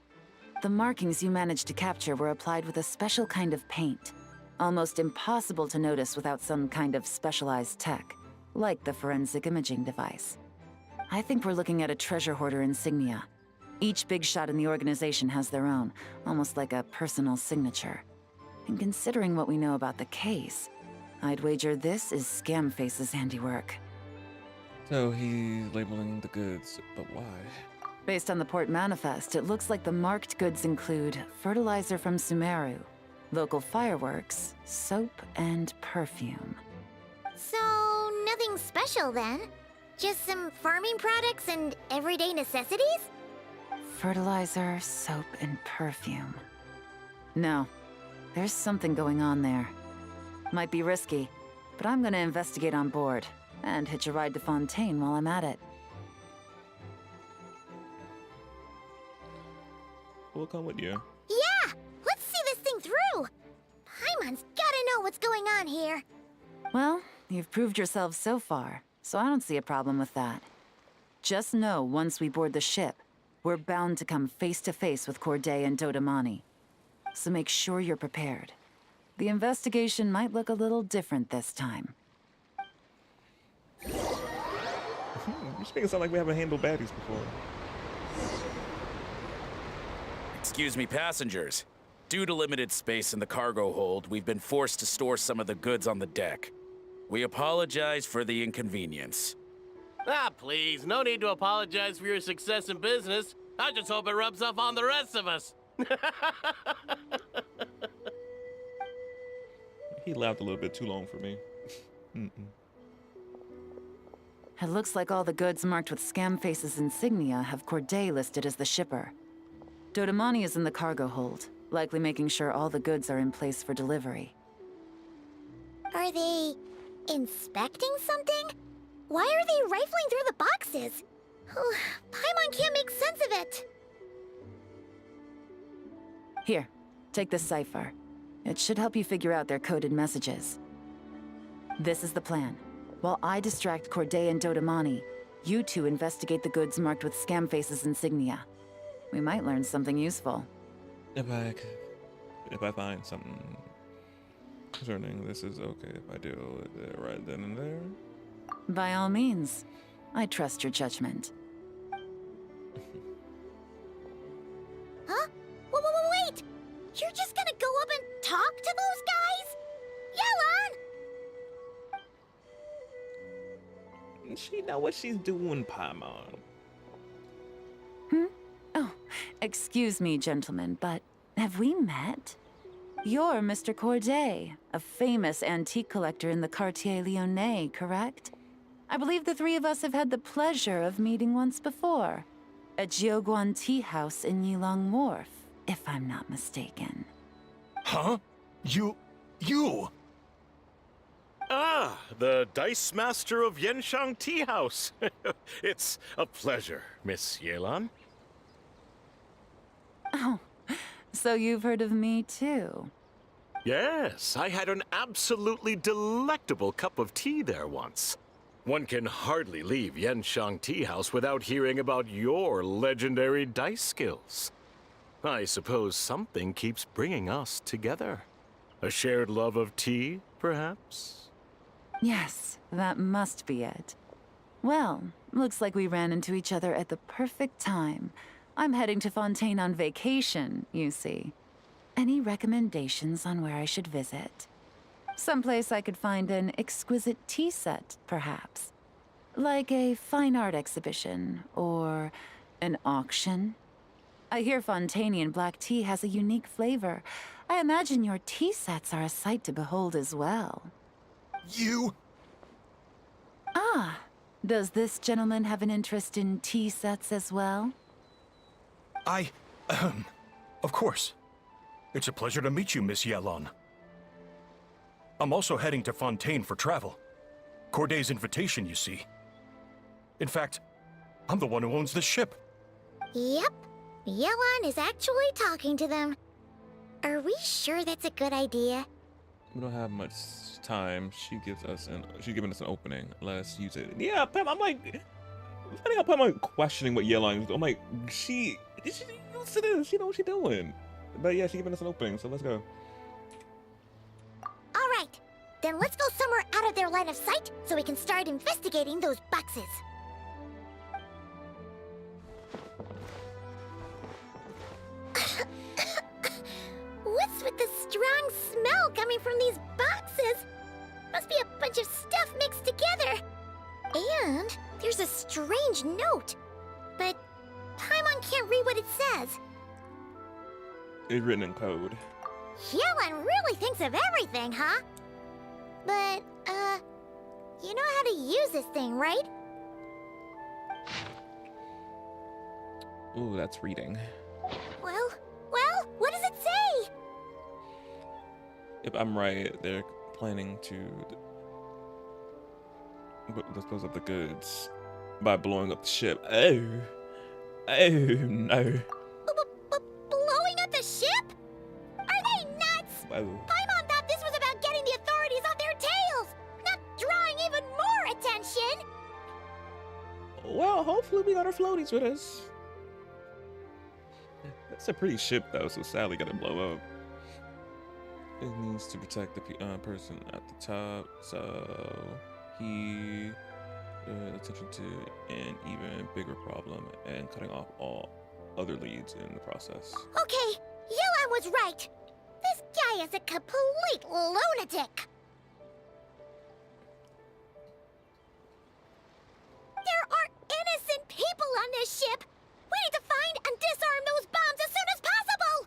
The markings you managed to capture were applied with a special kind of paint. Almost impossible to notice without some kind of specialized tech, like the forensic imaging device. I think we're looking at a treasure hoarder insignia. Each big shot in the organization has their own, almost like a personal signature. And considering what we know about the case, I'd wager this is Scamface's handiwork. So he's labeling the goods, but why? Based on the port manifest, it looks like the marked goods include fertilizer from Sumeru, local fireworks, soap, and perfume. So, nothing special then? Just some farming products and everyday necessities? Fertilizer, soap, and perfume. No, there's something going on there. Might be risky, but I'm gonna investigate on board, and hitch a ride to Fontaine while I'm at it. We'll come with you. Yeah! Let's see this thing through! Paimon's gotta know what's going on here. Well, you've proved yourselves so far, so I don't see a problem with that. Just know once we board the ship, we're bound to come face to face with Corday and Dodamani. So make sure you're prepared. The investigation might look a little different this time. You make it sound like we haven't handled baddies before. Excuse me, passengers. Due to limited space in the cargo hold, we've been forced to store some of the goods on the deck. We apologize for the inconvenience. Ah, please, no need to apologize for your success in business. I just hope it rubs off on the rest of us. He laughed a little bit too long for me. It looks like all the goods marked with Scamface's insignia have Corday listed as the shipper. Dodamani is in the cargo hold, likely making sure all the goods are in place for delivery. Are they inspecting something? Why are they rifling through the boxes? Paimon can't make sense of it. Here, take this cipher. It should help you figure out their coded messages. This is the plan. While I distract Corday and Dodamani, you two investigate the goods marked with Scamface's insignia. We might learn something useful. If I find something concerning this is okay if I deal with it right then and there. By all means. I trust your judgment. Huh? Wait! You're just gonna go up and talk to those guys? Yelan! She know what she's doing, Paimon. Oh, excuse me, gentlemen, but have we met? You're Mr. Corday, a famous antique collector in the Quartier Lyonnais, correct? I believe the three of us have had the pleasure of meeting once before, at Jiuguan Tea House in Yilong Wharf, if I'm not mistaken. Huh? You... Ah, the Dice Master of Yenshang Tea House. It's a pleasure, Miss Yelan. Oh, so you've heard of me too? Yes, I had an absolutely delectable cup of tea there once. One can hardly leave Yenshang Tea House without hearing about your legendary dice skills. I suppose something keeps bringing us together. A shared love of tea, perhaps? Yes, that must be it. Well, looks like we ran into each other at the perfect time. I'm heading to Fontaine on vacation, you see. Any recommendations on where I should visit? Someplace I could find an exquisite tea set, perhaps. Like a fine art exhibition, or an auction. I hear Fontainian black tea has a unique flavor. I imagine your tea sets are a sight to behold as well. You... Ah, does this gentleman have an interest in tea sets as well? Of course. It's a pleasure to meet you, Miss Yelan. I'm also heading to Fontaine for travel. Corday's invitation, you see. In fact, I'm the one who owns this ship. Yep. Yelan is actually talking to them. Are we sure that's a good idea? We don't have much time. She's giving us an opening. Let us use it. Yeah, Pam, I'm like, I think I'm like questioning what Yelan is. I'm like, she used to this. She know what she's doing. But yeah, she's giving us an opening, so let's go. All right. Then let's go somewhere out of their line of sight so we can start investigating those boxes. What's with the strong smell coming from these boxes? Must be a bunch of stuff mixed together. And there's a strange note. But Paimon can't read what it says. It's written in code. Yelan really thinks of everything, huh? But, you know how to use this thing, right? Ooh, that's reading. Well, what does it say? If I'm right, they're planning to dispose of the goods by blowing up the ship. Oh no. Blowing up the ship? Are they nuts? Whoa. Paimon thought this was about getting the authorities off their tails, not drawing even more attention. Well, hopefully we got our floaties with us. That's a pretty ship though, so sadly gotta blow up. It needs to protect the person at the top, so he attention to an even bigger problem and cutting off all other leads in the process. Okay, Yelan was right. This guy is a complete lunatic. There are innocent people on this ship. We need to find and disarm those bombs as soon as possible.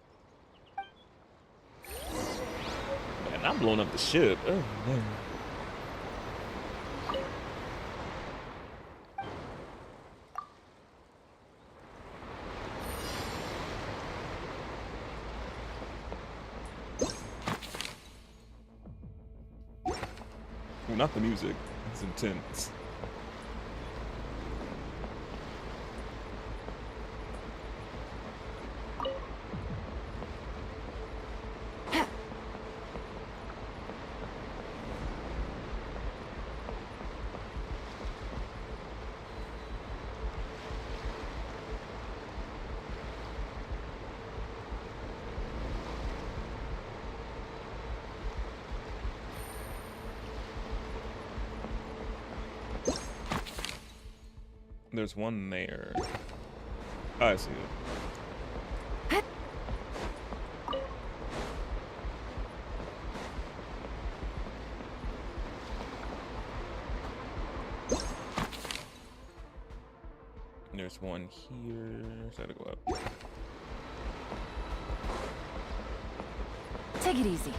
And I'm blowing up the ship. Oh no. Well, not the music. It's intense. There's one there. Oh, I see it. There's one here. So I gotta go up. Take it easy.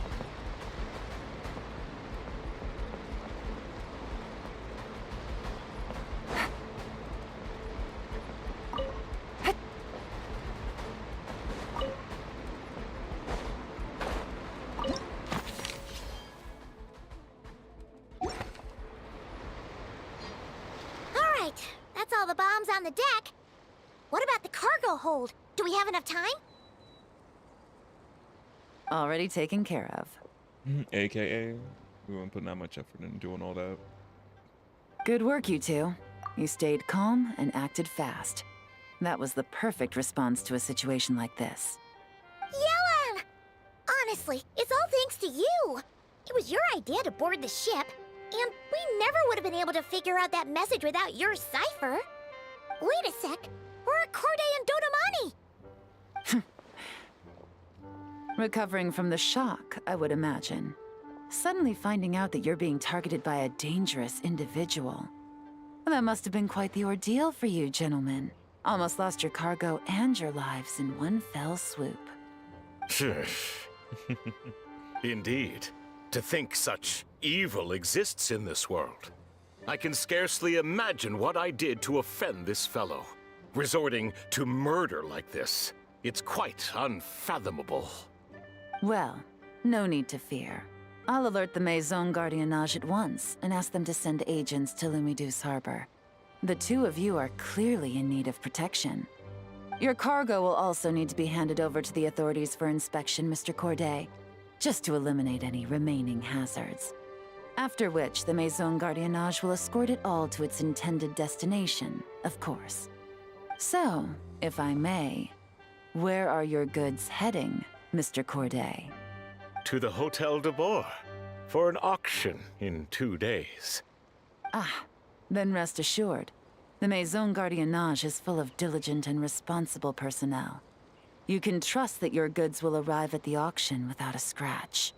That's all the bombs on the deck. What about the cargo hold? Do we have enough time? Already taken care of. AKA, we weren't putting that much effort into doing all that. Good work, you two. You stayed calm and acted fast. That was the perfect response to a situation like this. Yelan! Honestly, it's all thanks to you. It was your idea to board the ship, and we never would have been able to figure out that message without your cipher. Wait a sec. Where are Corday and Dodomani? Recovering from the shock, I would imagine. Suddenly finding out that you're being targeted by a dangerous individual. That must have been quite the ordeal for you, gentlemen. Almost lost your cargo and your lives in one fell swoop. Indeed. To think such evil exists in this world. I can scarcely imagine what I did to offend this fellow. Resorting to murder like this. It's quite unfathomable. Well, no need to fear. I'll alert the Maison Gardiennage at once and ask them to send agents to Lumidus Harbor. The two of you are clearly in need of protection. Your cargo will also need to be handed over to the authorities for inspection, Mr. Corday, just to eliminate any remaining hazards. After which, the Maison Gardiennage will escort it all to its intended destination, of course. So, if I may, where are your goods heading, Mr. Corday? To the Hotel de Boer for an auction in 2 days. Ah, then rest assured. The Maison Gardiennage is full of diligent and responsible personnel. You can trust that your goods will arrive at the auction without a scratch.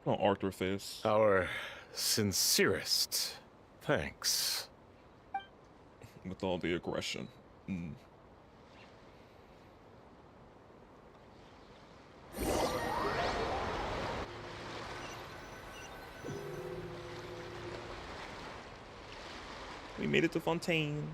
Oh, Arthur face. Our sincerest thanks. With all the aggression. Mm. We made it to Fontaine.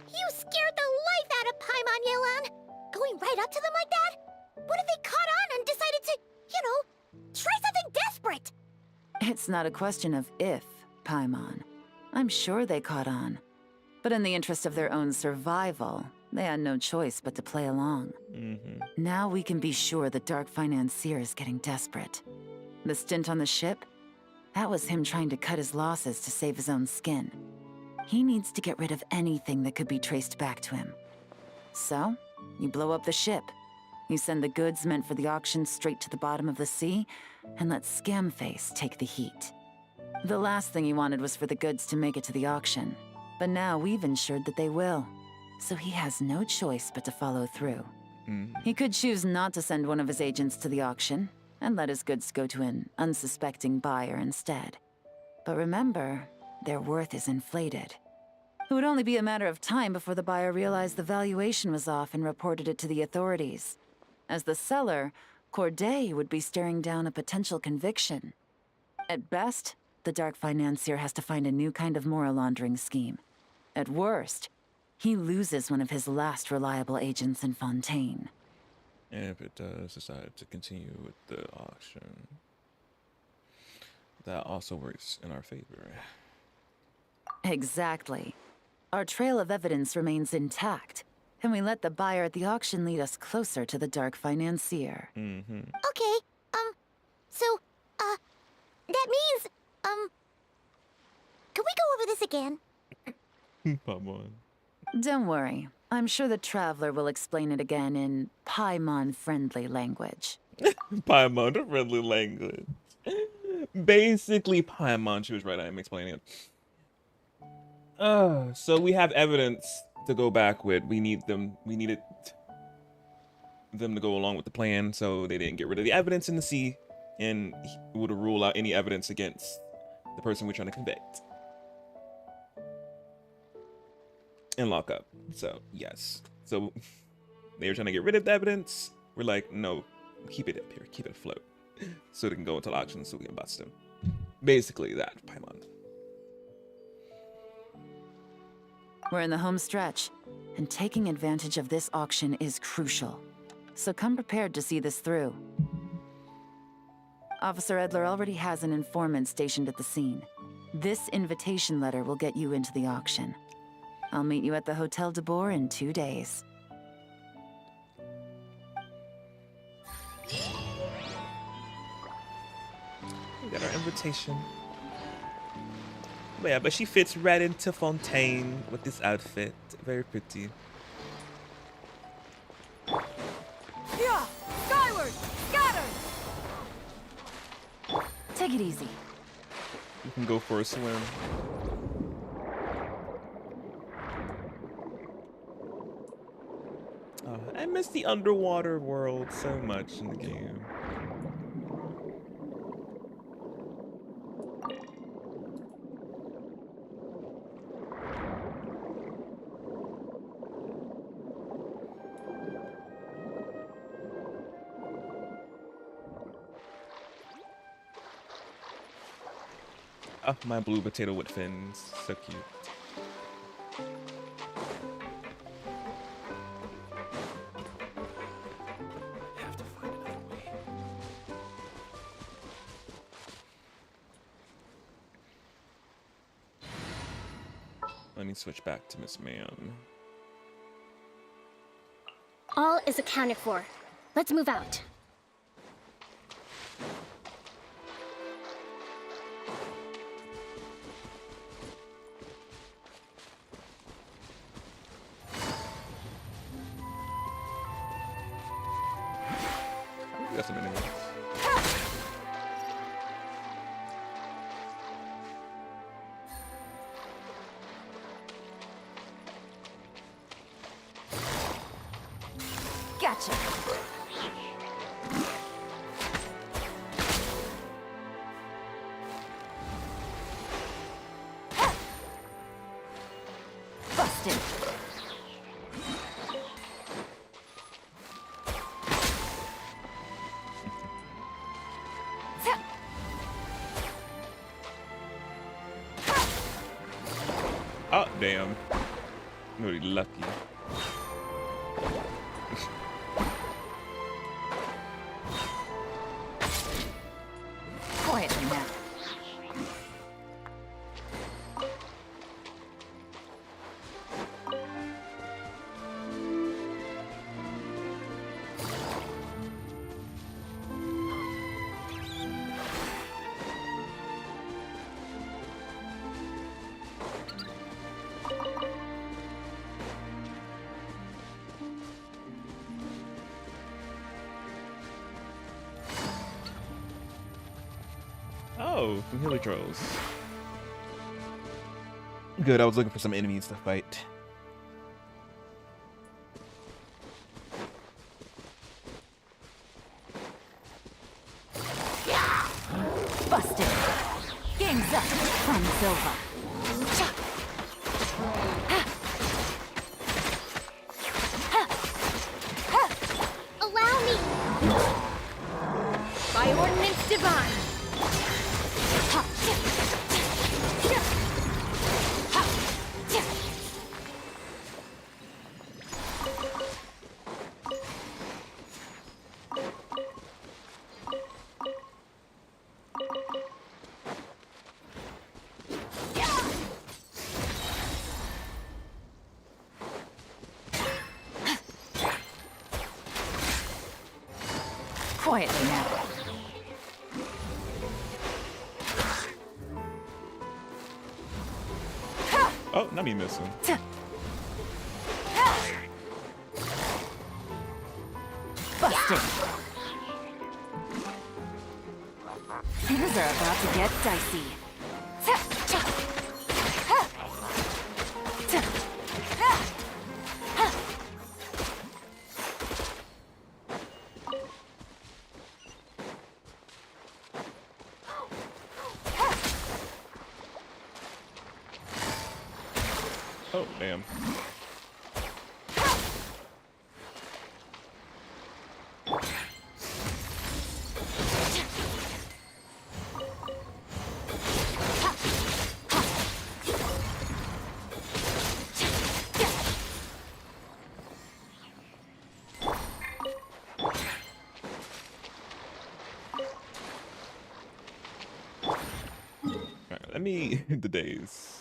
You scared the life out of Paimon, Yelan! Going right up to them like that? What if they caught on and decided to, try something desperate? It's not a question of if, Paimon. I'm sure they caught on. But in the interest of their own survival, they had no choice but to play along. Now we can be sure the Dark Financier is getting desperate. The stint on the ship? That was him trying to cut his losses to save his own skin. He needs to get rid of anything that could be traced back to him. So, you blow up the ship. You send the goods meant for the auction straight to the bottom of the sea, and let Scamface take the heat. The last thing he wanted was for the goods to make it to the auction. But now we've ensured that they will. So he has no choice but to follow through. He could choose not to send one of his agents to the auction, and let his goods go to an unsuspecting buyer instead. But remember, their worth is inflated. It would only be a matter of time before the buyer realized the valuation was off and reported it to the authorities. As the seller, Corday would be staring down a potential conviction. At best, the Dark Financier has to find a new kind of moral laundering scheme. At worst, he loses one of his last reliable agents in Fontaine. And if it does decide to continue with the auction, that also works in our favor. Exactly. Our trail of evidence remains intact, and we let the buyer at the auction lead us closer to the Dark Financier. Okay, that means, can we go over this again? Come on. Don't worry. I'm sure the Traveler will explain it again in Paimon-friendly language. Paimon friendly language. Basically Paimon, she was right, I am explaining it. So we have evidence to go back with. We needed them to go along with the plan, so they didn't get rid of the evidence in the sea and would rule out any evidence against the person we're trying to convict and lock up. So yes, so they were trying to get rid of the evidence. We're like, no, keep it up here, keep it afloat, so they can go into the auction so we can bust them. Basically that, Paimon. We're in the home stretch, and taking advantage of this auction is crucial. So come prepared to see this through. Officer Edler already has an informant stationed at the scene. This invitation letter will get you into the auction. I'll meet you at the Hotel de Boer in 2 days. We got our invitation. But yeah, but she fits right into Fontaine with this outfit. Very pretty. Yeah! Skyward! Scatter! Take it easy. You can go for a swim. Oh, I miss the underwater world so much in the game. Oh, my blue potato with fins. So cute. Have to find another way. Let me switch back to Miss Man. All is accounted for. Let's move out. Got some enemies. Gotcha. Busted. Oh, damn. Really lucky. Quietly now. Oh, some hilly trolls. Good, I was looking for some enemies to fight. Busted. Game's up. From Silva. Allow me! By ordinance divine! Quietly now. Oh, not me missing. interesting. Things are about to get dicey. Oh, damn. Alright, let me hit the days.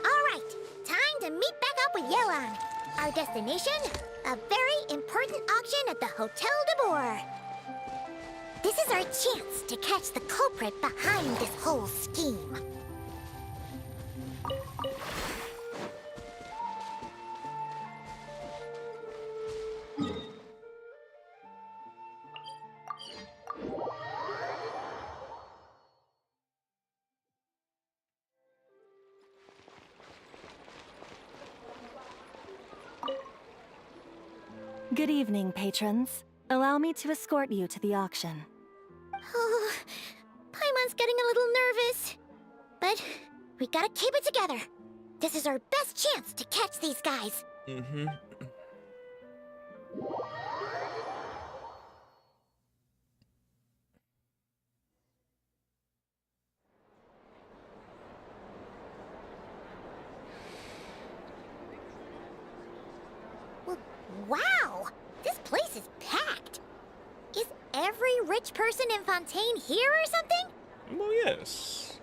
Alright, time to meet back up with Yelan. Our destination? A very important auction at the Hotel de Boer. This is our chance to catch the culprit behind this whole scheme. Good evening, patrons. Allow me to escort you to the auction. Oh, Paimon's getting a little nervous. But we gotta keep it together. This is our best chance to catch these guys. Mm-hmm. Wow! This place is packed. Is every rich person in Fontaine here or something? Well, yes.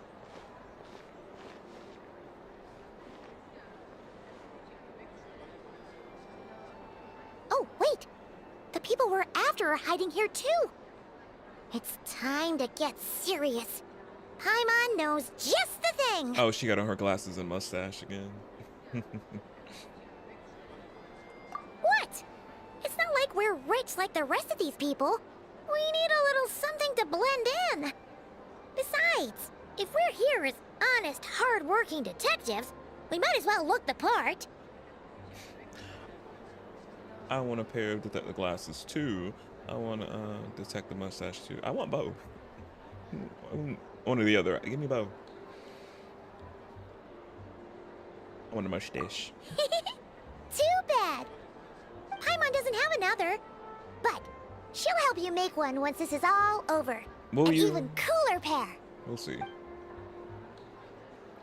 Oh, wait! The people we're after are hiding here too! It's time to get serious. Paimon knows just the thing! Oh, she got on her glasses and mustache again. What? It's not like we're rich like the rest of these people. We need a little something to blend in. Besides, if we're here as honest, hard-working detectives, we might as well look the part. I want a pair of detective glasses too. I want to detect the mustache too. I want both. One or the other. Give me both. I want a mustache. Too bad. Paimon doesn't have another, but she'll help you make one once this is all over. Will An you? even cooler pair. We'll see.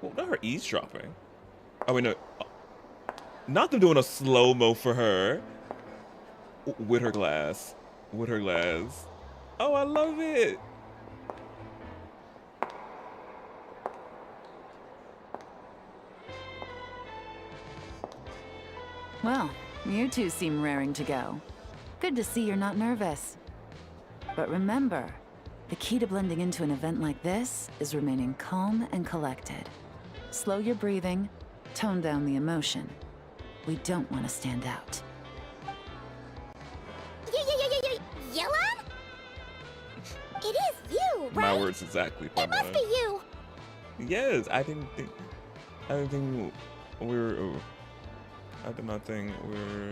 Well, not her eavesdropping. Oh wait, no. Not them doing a slow-mo for her. With her glass. With her glass. Oh, I love it. Well, you two seem raring to go. Good to see you're not nervous. But remember, the key to blending into an event like this is remaining calm and collected. Slow your breathing, tone down the emotion. We don't want to stand out. Yelan? It is you, right? My words exactly. It must be you. Yes, I did not think we're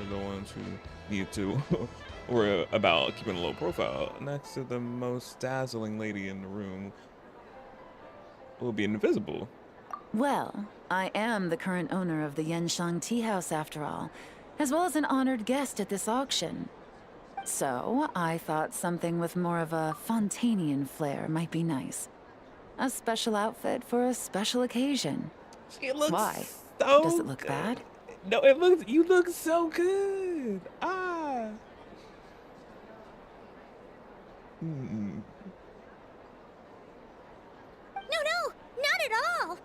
the ones who need to worry about keeping a low profile. Next to the most dazzling lady in the room will be invisible. Well, I am the current owner of the Yenshang Tea House after all, as well as an honored guest at this auction. So, I thought something with more of a Fontainian flair might be nice. A special outfit for a special occasion. It looks Why? so Does it look good. bad? No, you look so good. Ah. Mm-mm. No, not at all.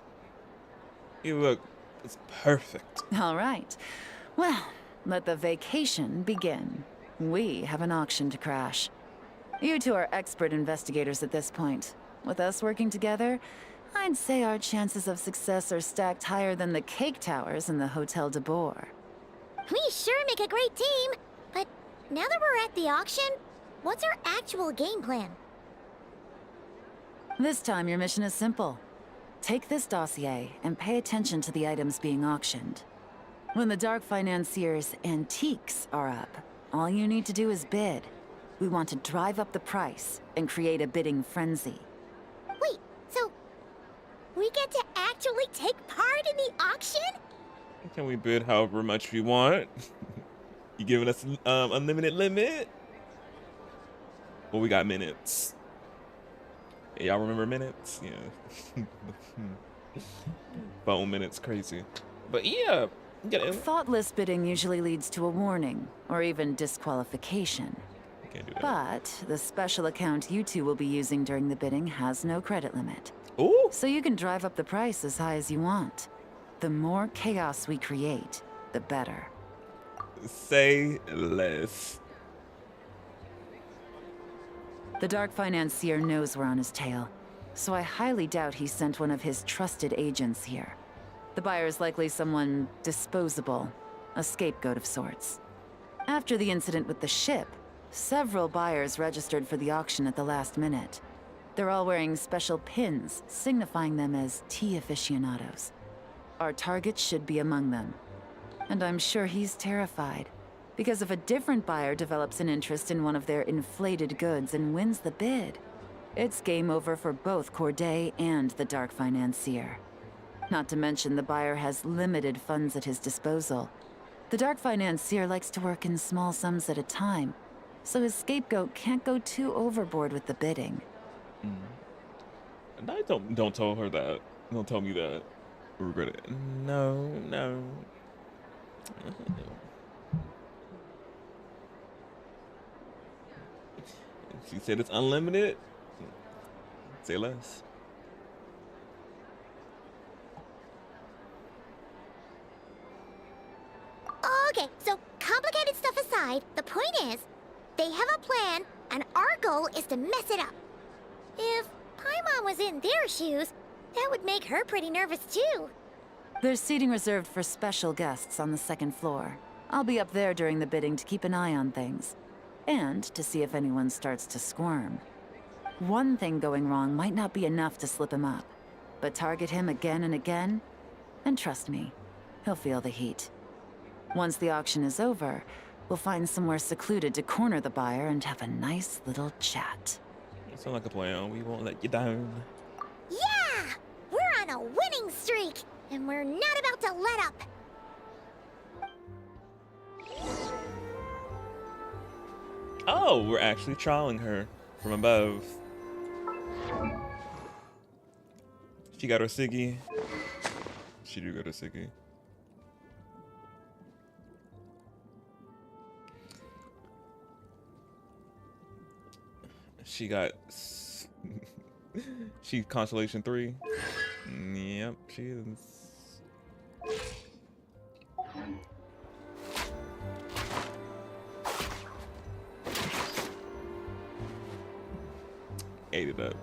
You look, it's perfect. All right. Well, Let the vacation begin. We have an auction to crash. You two are expert investigators at this point. With us working together, I'd say our chances of success are stacked higher than the cake towers in the Hotel de Boer. We sure make a great team. But now that we're at the auction, what's our actual game plan? This time your mission is simple. Take this dossier and pay attention to the items being auctioned. When the Dark Financier's antiques are up, all you need to do is bid. We want to drive up the price and create a bidding frenzy. Wait, so we get to actually take part in the auction? Can we bid however much we want? You giving us unlimited limit? Well, we got minutes. Hey, y'all remember minutes? Yeah. Phone minutes, crazy. But yeah. Thoughtless bidding usually leads to a warning, or even disqualification. Can't do that. But the special account you two will be using during the bidding has no credit limit. Ooh. So you can drive up the price as high as you want. The more chaos we create, the better. Say less. The Dark Financier knows we're on his tail, so I highly doubt he sent one of his trusted agents here. The buyer is likely someone disposable, a scapegoat of sorts. After the incident with the ship, several buyers registered for the auction at the last minute. They're all wearing special pins, signifying them as tea aficionados. Our target should be among them. And I'm sure he's terrified, because if a different buyer develops an interest in one of their inflated goods and wins the bid, it's game over for both Corday and the Dark Financier. Not to mention the buyer has limited funds at his disposal. The Dark Financier likes to work in small sums at a time, so his scapegoat can't go too overboard with the bidding. And don't tell her that. Don't tell me that. Regret it. No. She said it's unlimited. Say less. Okay, so complicated stuff aside, the point is, they have a plan, and our goal is to mess it up. If Paimon was in their shoes, that would make her pretty nervous too. There's seating reserved for special guests on the second floor. I'll be up there during the bidding to keep an eye on things. And to see if anyone starts to squirm. One thing going wrong might not be enough to slip him up, but target him again and again, and trust me, he'll feel the heat. Once the auction is over, we'll find somewhere secluded to corner the buyer and have a nice little chat. Sound like a plan. We won't let you down. Yeah! We're on a winning streak, and we're not about to let up. Oh, we're actually trialing her from above. She got her Siggy. She do got her Siggy. She got... She's Constellation 3. Yep, she is. Ate it up.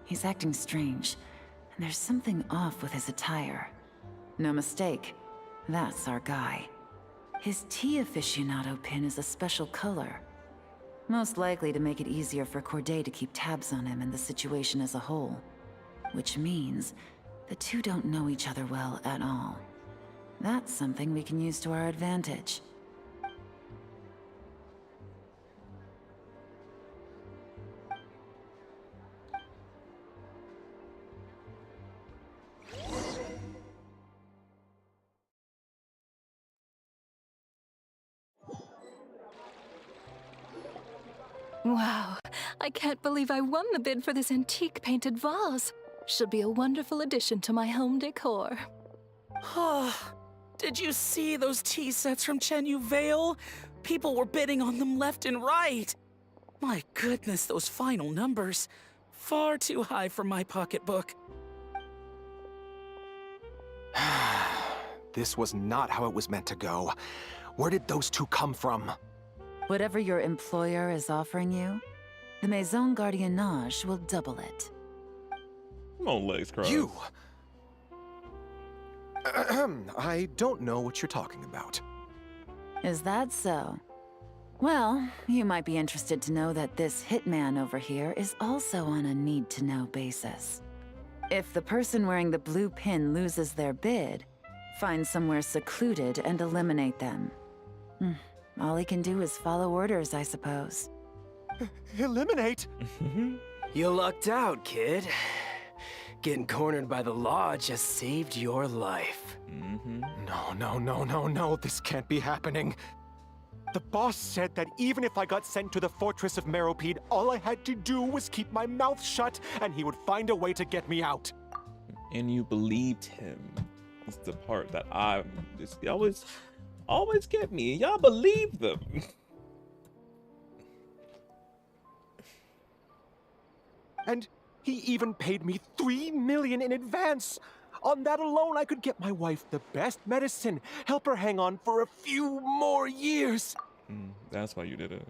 He's acting strange, and there's something off with his attire. No mistake, that's our guy. His tea aficionado pin is a special color. Most likely to make it easier for Corday to keep tabs on him and the situation as a whole. Which means the two don't know each other well at all. That's something we can use to our advantage. Wow, I can't believe I won the bid for this antique painted vase. Should be a wonderful addition to my home decor. Did you see those tea sets from Chenyu Vale? People were bidding on them left and right. My goodness, those final numbers. Far too high for my pocketbook. This was not how it was meant to go. Where did those two come from? Whatever your employer is offering you, the Maison Gardiennage will double it. Come on, legs crossed. You! I don't know what you're talking about. Is that so? Well, you might be interested to know that this hitman over here is also on a need-to-know basis. If the person wearing the blue pin loses their bid, find somewhere secluded and eliminate them. All he can do is follow orders, I suppose. Eliminate? You lucked out, kid. Getting cornered by the law just saved your life. No, this can't be happening. The boss said that even if I got sent to the Fortress of Meropide, all I had to do was keep my mouth shut, and he would find a way to get me out. And you believed him. That's the part that always get me. Y'all believe them. And he even paid me $3 million in advance. On that alone, I could get my wife the best medicine, help her hang on for a few more years. That's why you did it.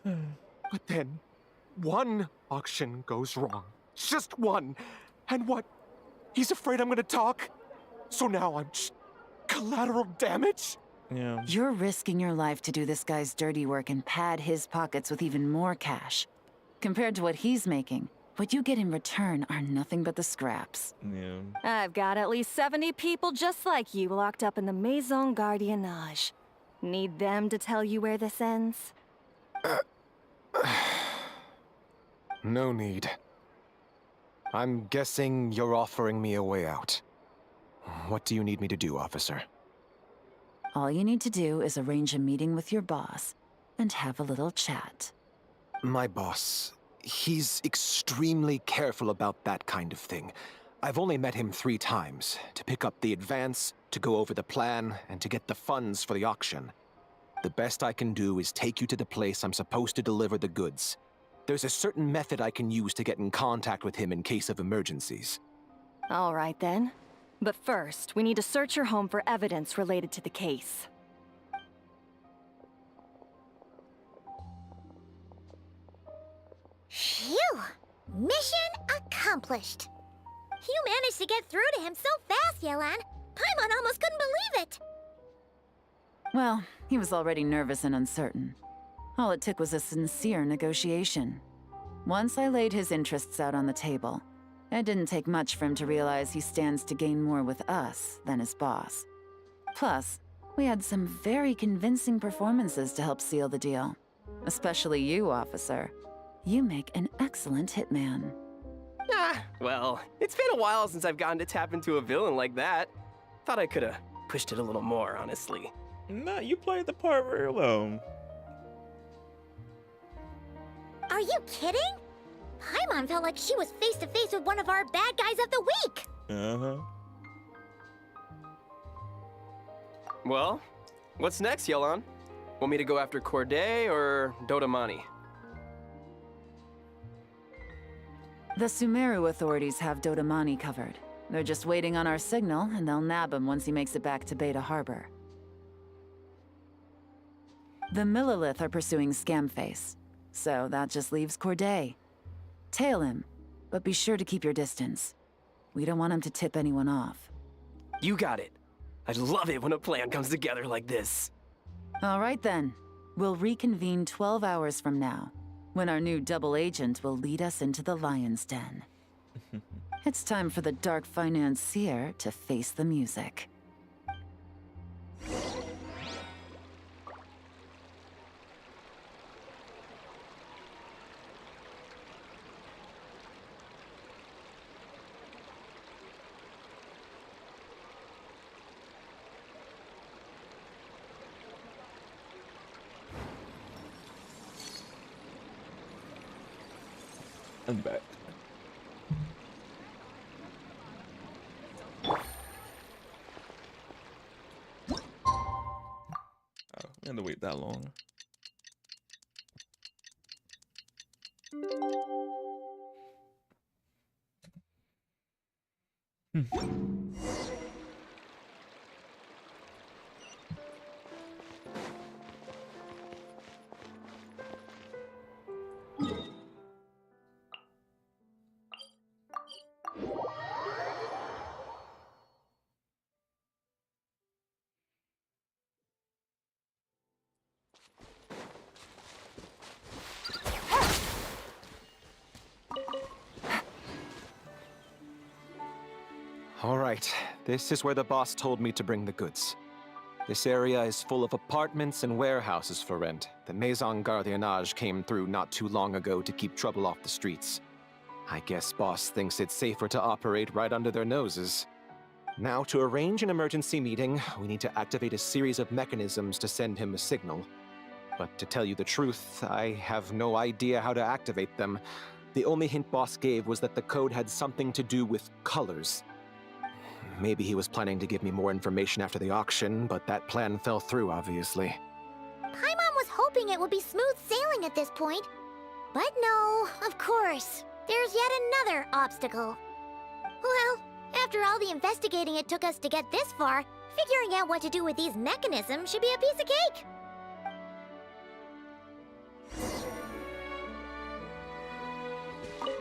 But then, one auction goes wrong. Just one. And what? He's afraid I'm gonna talk? So now I'm just collateral damage? Yeah. You're risking your life to do this guy's dirty work and pad his pockets with even more cash. Compared to what he's making, what you get in return are nothing but the scraps. Yeah. I've got at least 70 people just like you locked up in the Maison Gardiennage. Need them to tell you where this ends? No need. I'm guessing you're offering me a way out. What do you need me to do, officer? All you need to do is arrange a meeting with your boss and have a little chat. My boss, he's extremely careful about that kind of thing. I've only met him 3 times, to pick up the advance, to go over the plan, and to get the funds for the auction. The best I can do is take you to the place I'm supposed to deliver the goods. There's a certain method I can use to get in contact with him in case of emergencies. All right then. But first, we need to search your home for evidence related to the case. Phew! Mission accomplished. You managed to get through to him so fast, Yelan. Paimon almost couldn't believe it. Well, he was already nervous and uncertain. All it took was a sincere negotiation. Once I laid his interests out on the table, it didn't take much for him to realize he stands to gain more with us than his boss. Plus, we had some very convincing performances to help seal the deal. Especially you, officer. You make an excellent hitman. Well, it's been a while since I've gotten to tap into a villain like that. Thought I could've pushed it a little more, honestly. Nah, you played the part very well. Are you kidding? Paimon felt like she was face to face with one of our bad guys of the week. Uh-huh. Well, what's next, Yelan? Want me to go after Corday or Dodamani? The Sumeru authorities have Dodamani covered. They're just waiting on our signal, and they'll nab him once he makes it back to Beta Harbor. The Millilith are pursuing Scamface. So that just leaves Corday. Tail him, but be sure to keep your distance. We don't want him to tip anyone off. You got it. I love it when a plan comes together like this. All right then. We'll reconvene 12 hours from now, when our new double agent will lead us into the lion's den. It's time for the dark financier to face the music. I'm back. Oh, we had to wait that long. All right, this is where the boss told me to bring the goods. This area is full of apartments and warehouses for rent. The Maison Gardiennage came through not too long ago to keep trouble off the streets. I guess boss thinks it's safer to operate right under their noses. Now, to arrange an emergency meeting, we need to activate a series of mechanisms to send him a signal. But to tell you the truth, I have no idea how to activate them. The only hint boss gave was that the code had something to do with colors. Maybe he was planning to give me more information after the auction, but that plan fell through, obviously. Paimon was hoping it would be smooth sailing at this point. But no, of course. There's yet another obstacle. Well, after all the investigating it took us to get this far, figuring out what to do with these mechanisms should be a piece of cake.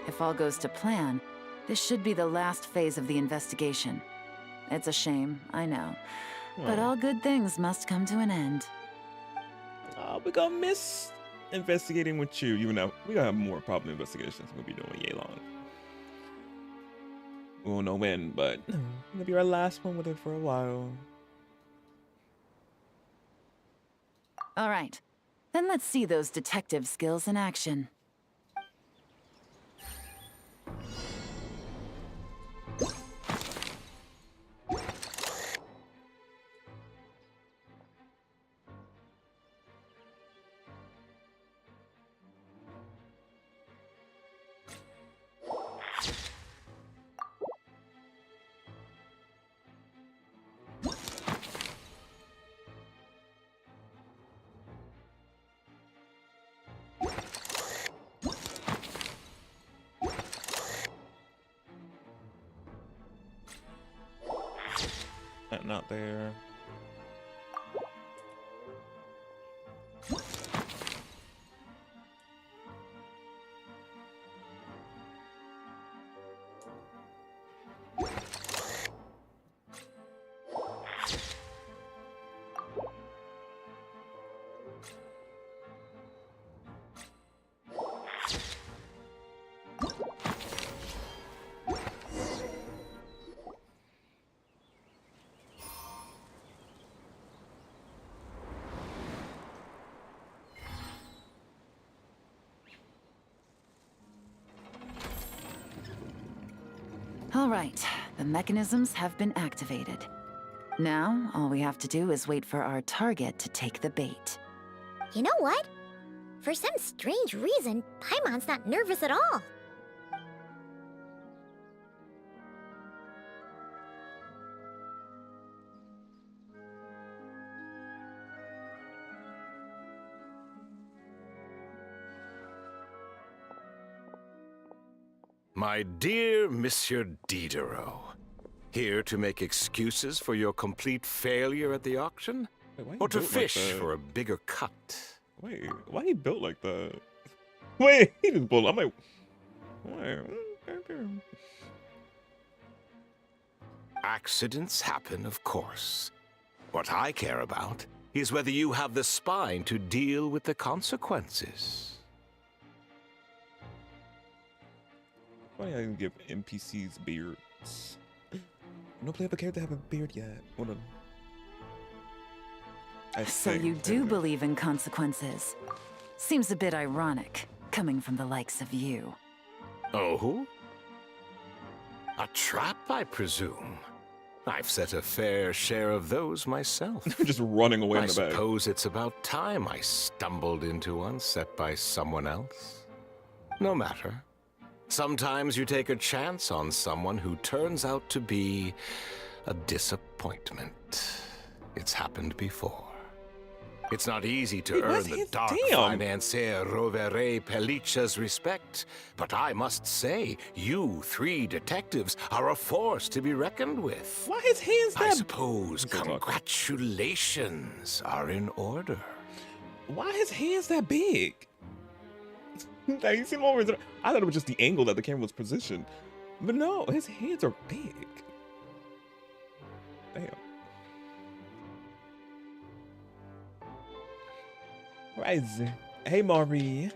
If all goes to plan, this should be the last phase of the investigation. It's a shame, I know. But all good things must come to an end. We're gonna miss investigating with you, even though we're gonna have more problem investigations we'll be doing with Yelan. We won't know when, but it'll be our last one with it for a while. All right, then let's see those detective skills in action. Not there. All right, the mechanisms have been activated. Now, all we have to do is wait for our target to take the bait. You know what? For some strange reason, Paimon's not nervous at all. My dear Monsieur Diderot, here to make excuses for your complete failure at the auction? Wait, why he Or to built like fish that? for a bigger cut? Wait, why he built like that? Wait, he just pulled. I'm like, where? Accidents happen, of course. What I care about is whether you have the spine to deal with the consequences. Why do I even give NPCs beards? No player ever cared to have a beard yet. Hold on. So you do believe in consequences. Seems a bit ironic, coming from the likes of you. Oh? A trap, I presume. I've set a fair share of those myself. Just running away in the back. I suppose it's about time I stumbled into one set by someone else. No matter. Sometimes you take a chance on someone who turns out to be a disappointment. It's happened before. It's not easy to earn the dark financier Rovere Pelliccia's respect, but I must say, you three detectives are a force to be reckoned with. Why his hands that? I suppose congratulations are in order. Why his hands that big? Like, you see him over. I thought it was just the angle that the camera was positioned, but no, his hands are big. Damn. Ryzen. Hey, Mari.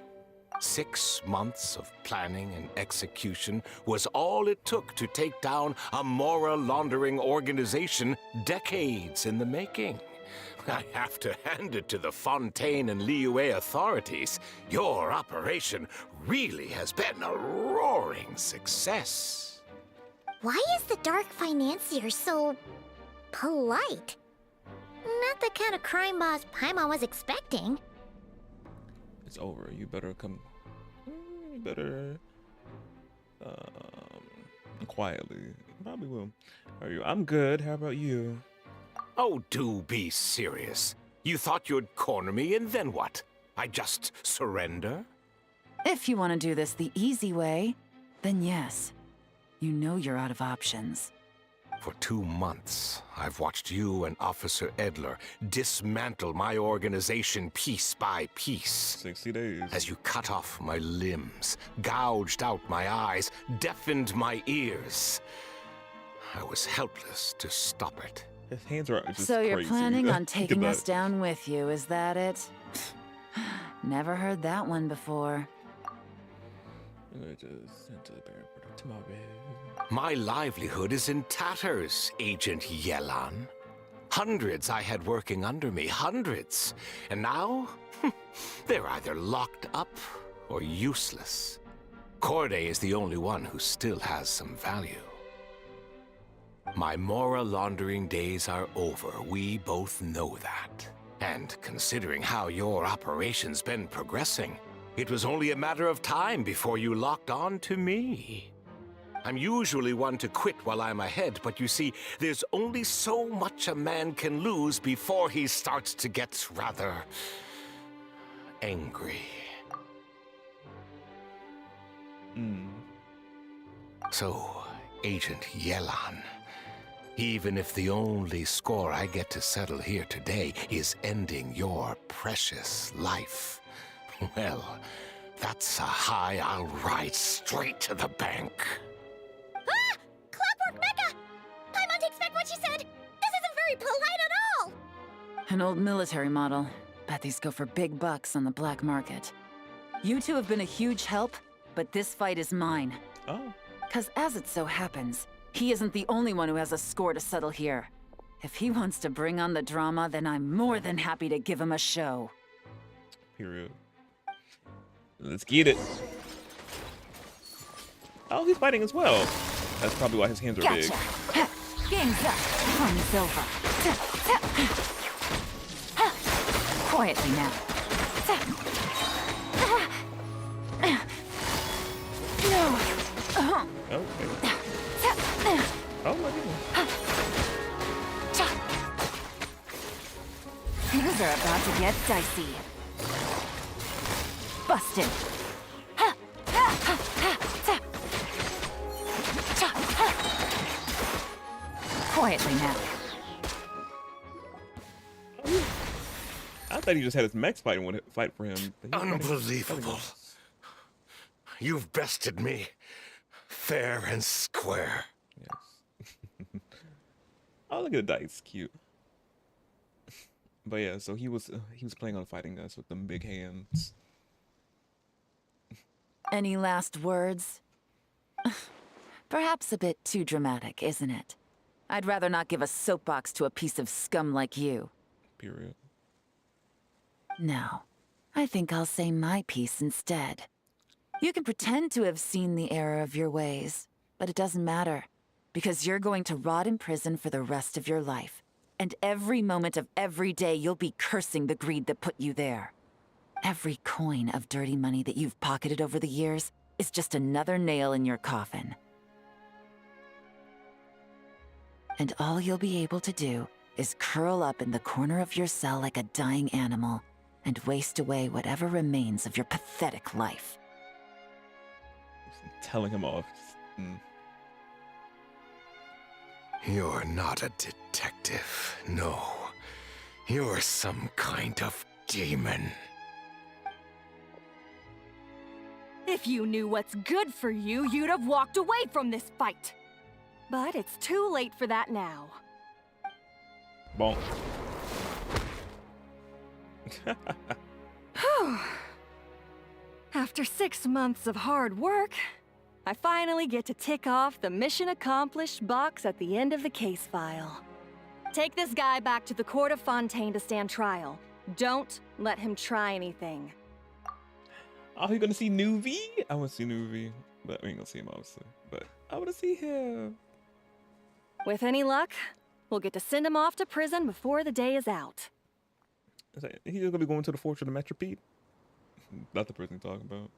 6 months of planning and execution was all it took to take down a Mora laundering organization decades in the making. I have to hand it to the Fontaine and Liyue authorities. Your operation really has been a roaring success. Why is the dark financier so polite? Not the kind of crime boss Paimon was expecting. It's over. You better come. You better. Quietly. Probably will. Are you? I'm good. How about you? Oh, do be serious. You thought you'd corner me, and then what? I just surrender? If you want to do this the easy way, then yes. You know you're out of options. For 2 months, I've watched you and Officer Edler dismantle my organization piece by piece. 60 days. As you cut off my limbs, gouged out my eyes, deafened my ears. I was helpless to stop it. His hands are just So you're crazy. planning on taking us down with you, is that it? Never heard that one before. My livelihood is in tatters, Agent Yelan. Hundreds I had working under me, hundreds. And now, they're either locked up or useless. Corday is the only one who still has some value. My Mora laundering days are over. We both know that. And considering how your operation's been progressing, it was only a matter of time before you locked on to me. I'm usually one to quit while I'm ahead, but you see, there's only so much a man can lose before he starts to get rather angry. So, Agent Yelan, even if the only score I get to settle here today is ending your precious life, well, that's a high I'll ride straight to the bank. Ah! Clockwork Mecha! Paimon takes back what she said! This isn't very polite at all! An old military model. Bet these go for big bucks on the black market. You two have been a huge help, but this fight is mine. Oh. 'Cause as it so happens, he isn't the only one who has a score to settle here. If he wants to bring on the drama, then I'm more than happy to give him a show. Period. Let's get it. Oh, he's fighting as well. That's probably why his hands are big. Gotcha. Game's up. Fun's over. Quietly now. Okay. Oh my goodness. Things are about to get dicey. Busted. Quietly now. I thought he just had his mechs fight for him. Unbelievable. You've bested me. Fair and square. Yes. Oh, look at the dice, cute. But yeah, so he was planning on fighting us with them big hands. Any last words? Perhaps a bit too dramatic, isn't it? I'd rather not give a soapbox to a piece of scum like you. Period. No, I think I'll say my piece instead. You can pretend to have seen the error of your ways, but it doesn't matter, because you're going to rot in prison for the rest of your life. And every moment of every day you'll be cursing the greed that put you there. Every coin of dirty money that you've pocketed over the years is just another nail in your coffin. And all you'll be able to do is curl up in the corner of your cell like a dying animal and waste away whatever remains of your pathetic life. Telling him off. You're not a detective, no. You're some kind of demon. If you knew what's good for you, you'd have walked away from this fight. But it's too late for that now. Bonk. After 6 months of hard work, I finally get to tick off the mission accomplished box at the end of the case file. Take this guy back to the court of Fontaine to stand trial. Don't let him try anything. Are you gonna see Nuvi? I want to see Nuvi, but we ain't gonna see him obviously. But I want to see him. With any luck, we'll get to send him off to prison before the day is out. He's gonna be going to the fortress of Metropede. Not the person you're talking about.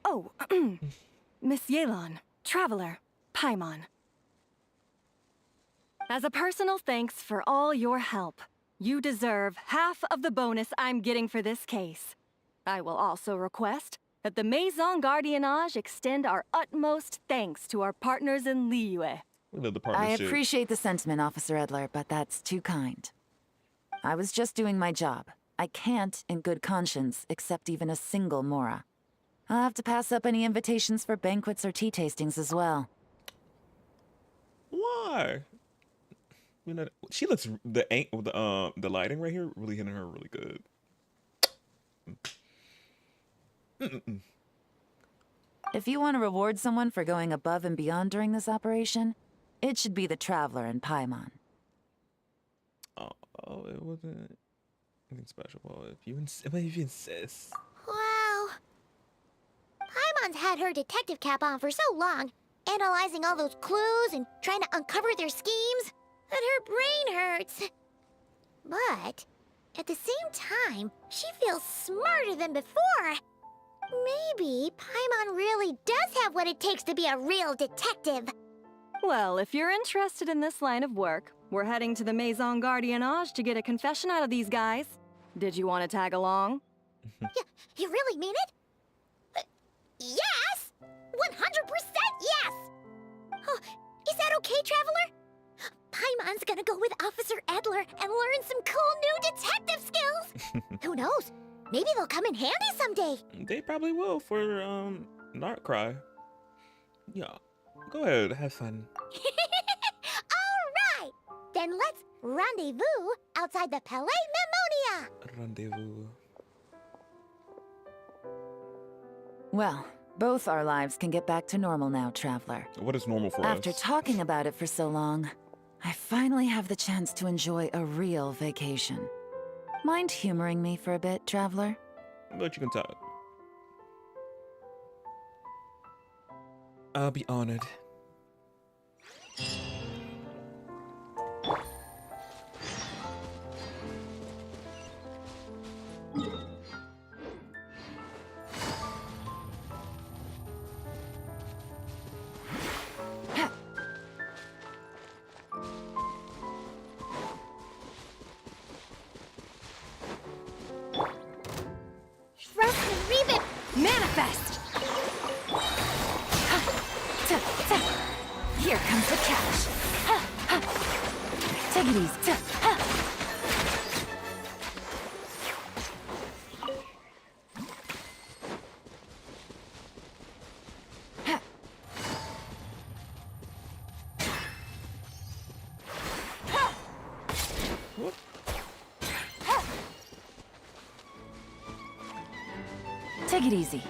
Oh, Miss Yelan, Traveler, Paimon. As a personal thanks for all your help, you deserve half of the bonus I'm getting for this case. I will also request that the Maison Gardiennage extend our utmost thanks to our partners in Liyue. We love the I partnership. appreciate the sentiment, Officer Edler, but that's too kind. I was just doing my job. I can't, in good conscience, accept even a single Mora. I'll have to pass up any invitations for banquets or tea tastings as well. Why? You know, she looks the lighting right here really hitting her really good. If you want to reward someone for going above and beyond during this operation, it should be the Traveler and Paimon. Oh, it wasn't anything special. Well, if you insist. Wow. Paimon's had her detective cap on for so long, analyzing all those clues and trying to uncover their schemes, that her brain hurts. But at the same time, she feels smarter than before. Maybe Paimon really does have what it takes to be a real detective. Well, if you're interested in this line of work, we're heading to the Maison Gardiennage to get a confession out of these guys. Did you want to tag along? You really mean it? Yes! 100% yes! Oh, is that okay, Traveler? Paimon's gonna go with Officer Edler and learn some cool new detective skills. Who knows? Maybe they'll come in handy someday. They probably will for not cry. Yeah, go ahead, have fun. All right, then let's rendezvous outside the Palais Memonia. Rendezvous. Well, both our lives can get back to normal now, Traveler. What is normal for After us? talking about it for so long, I finally have the chance to enjoy a real vacation. Mind humoring me for a bit, Traveler? But you can talk. I'll be honored. Trust and read it. Manifest! Here comes the catch. Take it easy. Take it easy.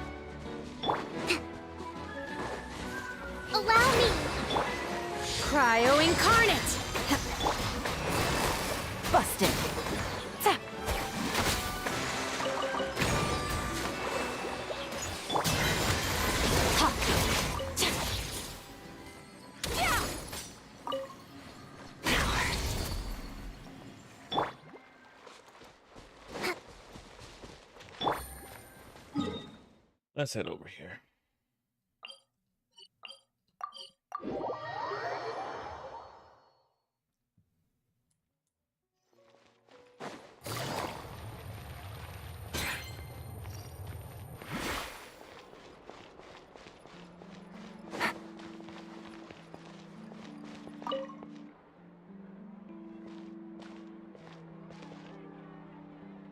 Allow me. Cryo Incarnate! Busted. Tap. Ha. Cha. Yeah. Let's head over here.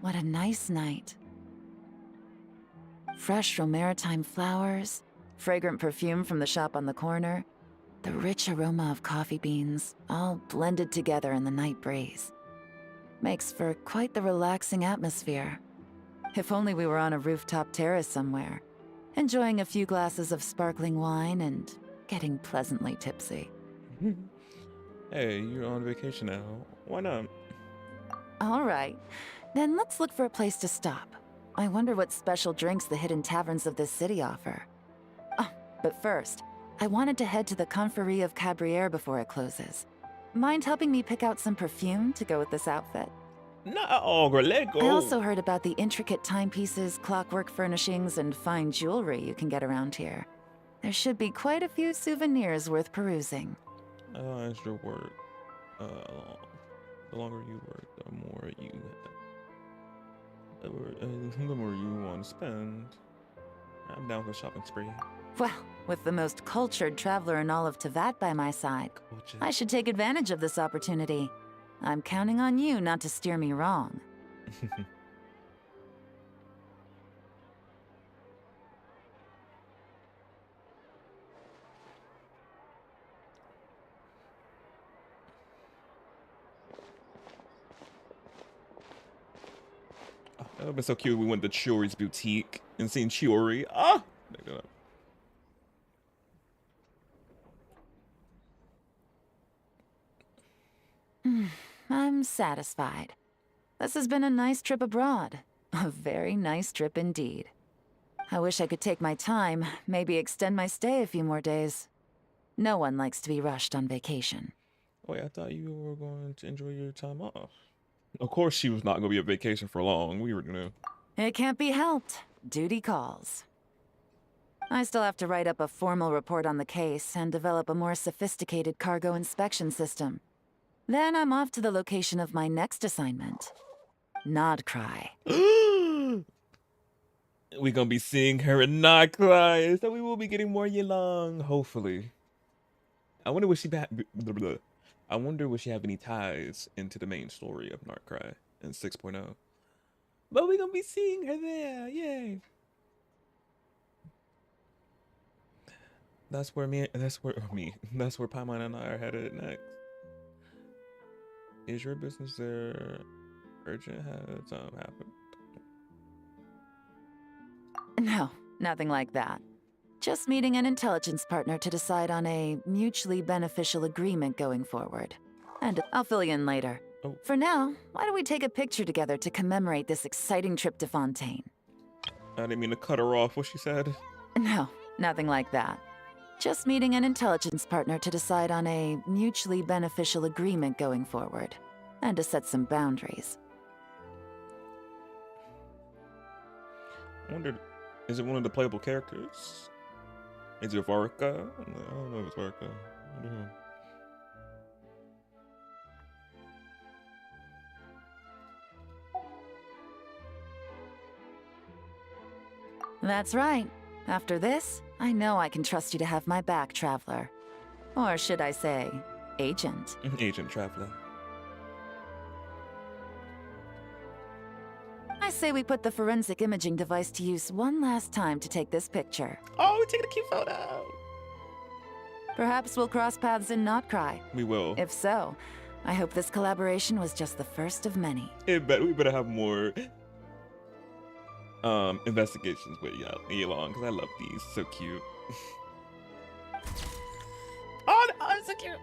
What a nice night. Fresh from maritime flowers, fragrant perfume from the shop on the corner, the rich aroma of coffee beans, all blended together in the night breeze. Makes for quite the relaxing atmosphere. If only we were on a rooftop terrace somewhere, enjoying a few glasses of sparkling wine and getting pleasantly tipsy. Hey, you're on vacation now. Why not? All right, then let's look for a place to stop. I wonder what special drinks the hidden taverns of this city offer. Oh, but first, I wanted to head to the Confrérie of Cabrières before it closes. Mind helping me pick out some perfume to go with this outfit? No, girl, let go. I also heard about the intricate timepieces, clockwork furnishings, and fine jewelry you can get around here. There should be quite a few souvenirs worth perusing. As your work, the longer you work, the more you want to spend. I'm down for a shopping spree. Well, with the most cultured traveler in all of Tevat by my side, I should take advantage of this opportunity. I'm counting on you not to steer me wrong. That would have been so cute if we went to Chiori's boutique and seen Chiori. Ah! I'm satisfied. This has been a nice trip abroad. A very nice trip indeed. I wish I could take my time, maybe extend my stay a few more days. No one likes to be rushed on vacation. Wait, I thought you were going to enjoy your time off. Of course she was not going to be a vacation for long. We were going to... It can't be helped. Duty calls. I still have to write up a formal report on the case and develop a more sophisticated cargo inspection system. Then I'm off to the location of my next assignment. Nodcry. We're going to be seeing her in Nodcry, so we will be getting more Yelan, hopefully. I wonder would she I wonder would she have any ties into the main story of Nodcry in 6.0. But we're going to be seeing her there. Yay. That's where Paimon and I are headed next. Is your business there urgent? Has happened? No, nothing like that. Just meeting an intelligence partner to decide on a mutually beneficial agreement going forward. And I'll fill you in later. Oh. For now, why don't we take a picture together to commemorate this exciting trip to Fontaine? I didn't mean to cut her off, what she said. No, nothing like that. Just meeting an intelligence partner to decide on a mutually beneficial agreement going forward. And to set some boundaries. I wondered, is it one of the playable characters? Is it Varka? I don't know if it's Varka. I don't know. That's right. After this, I know I can trust you to have my back, Traveler. Or should I say, Agent. Agent Traveler. I say we put the forensic imaging device to use one last time to take this picture. Oh, we're taking a cute photo. Perhaps we'll cross paths in Nodcry. We will. If so, I hope this collaboration was just the first of many. We better have more investigations with Yelan because I love these. So cute. Oh, that's so cute.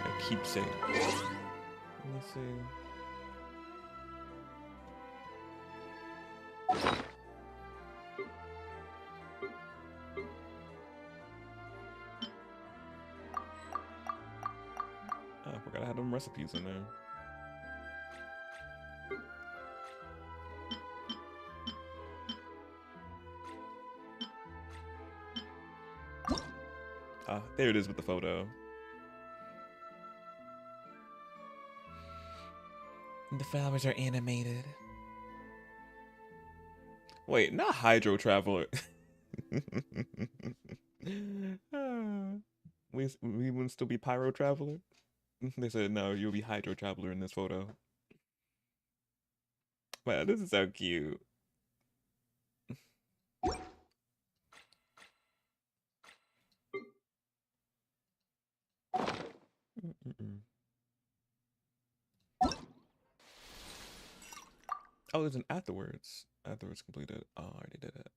I keep saying. Let me see. I forgot I had them recipes in there. Ah, there it is with the photo. The flowers are animated. Wait, not Hydro Traveler. We wouldn't still be Pyro Traveler? They said, no, you'll be Hydro Traveler in this photo. Wow, this is so cute. Oh, there's an afterwards. Afterwards completed. Oh, I already did it.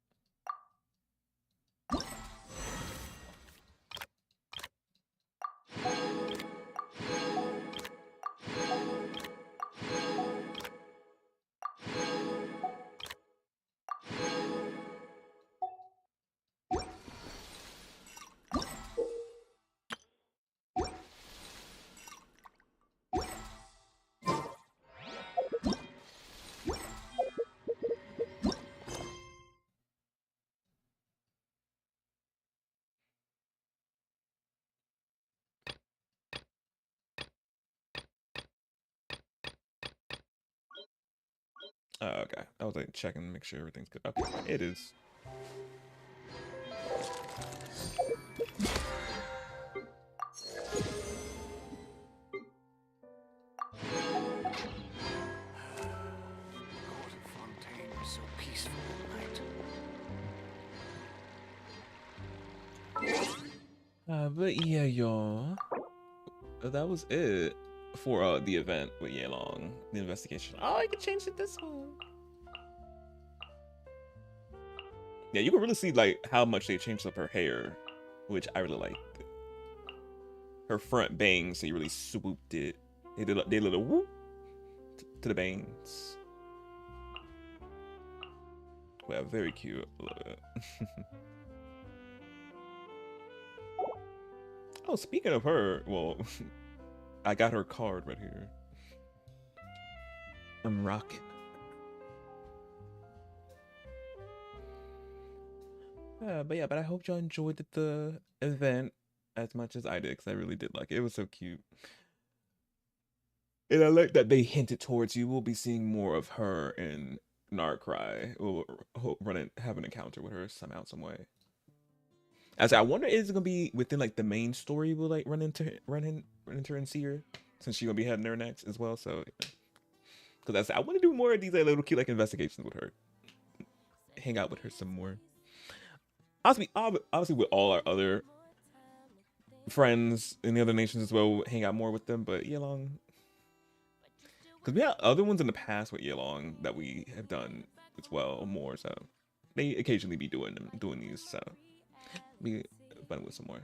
Oh, okay. I was like checking to make sure everything's good. Okay, it is. So peaceful at night. But yeah, y'all. That was it for the event with Yelan, the investigation. Oh, I can change it this one. Yeah, you can really see like how much they changed up her hair, which I really like. Her front bangs, they really swooped it. They did a little whoop to the bangs. Well, very cute. I love it. Oh, speaking of her, well, I got her card right here. I'm rocking. But I hope y'all enjoyed the event as much as I did, because I really did like it. It was so cute. And I like that they hinted towards you. We'll be seeing more of her in Narcry. We'll have an encounter with her somehow, some way. As I wonder, is it gonna be within like the main story? We'll like run into her and see her, since she's gonna be heading there next as well. So, because I want to do more of these like, little cute like investigations with her, hang out with her some more. Obviously with all our other friends in the other nations as well, we'll hang out more with them. But Yelan, because we had other ones in the past with Yelan that we have done as well more. So they occasionally be doing these. So be fun with some more.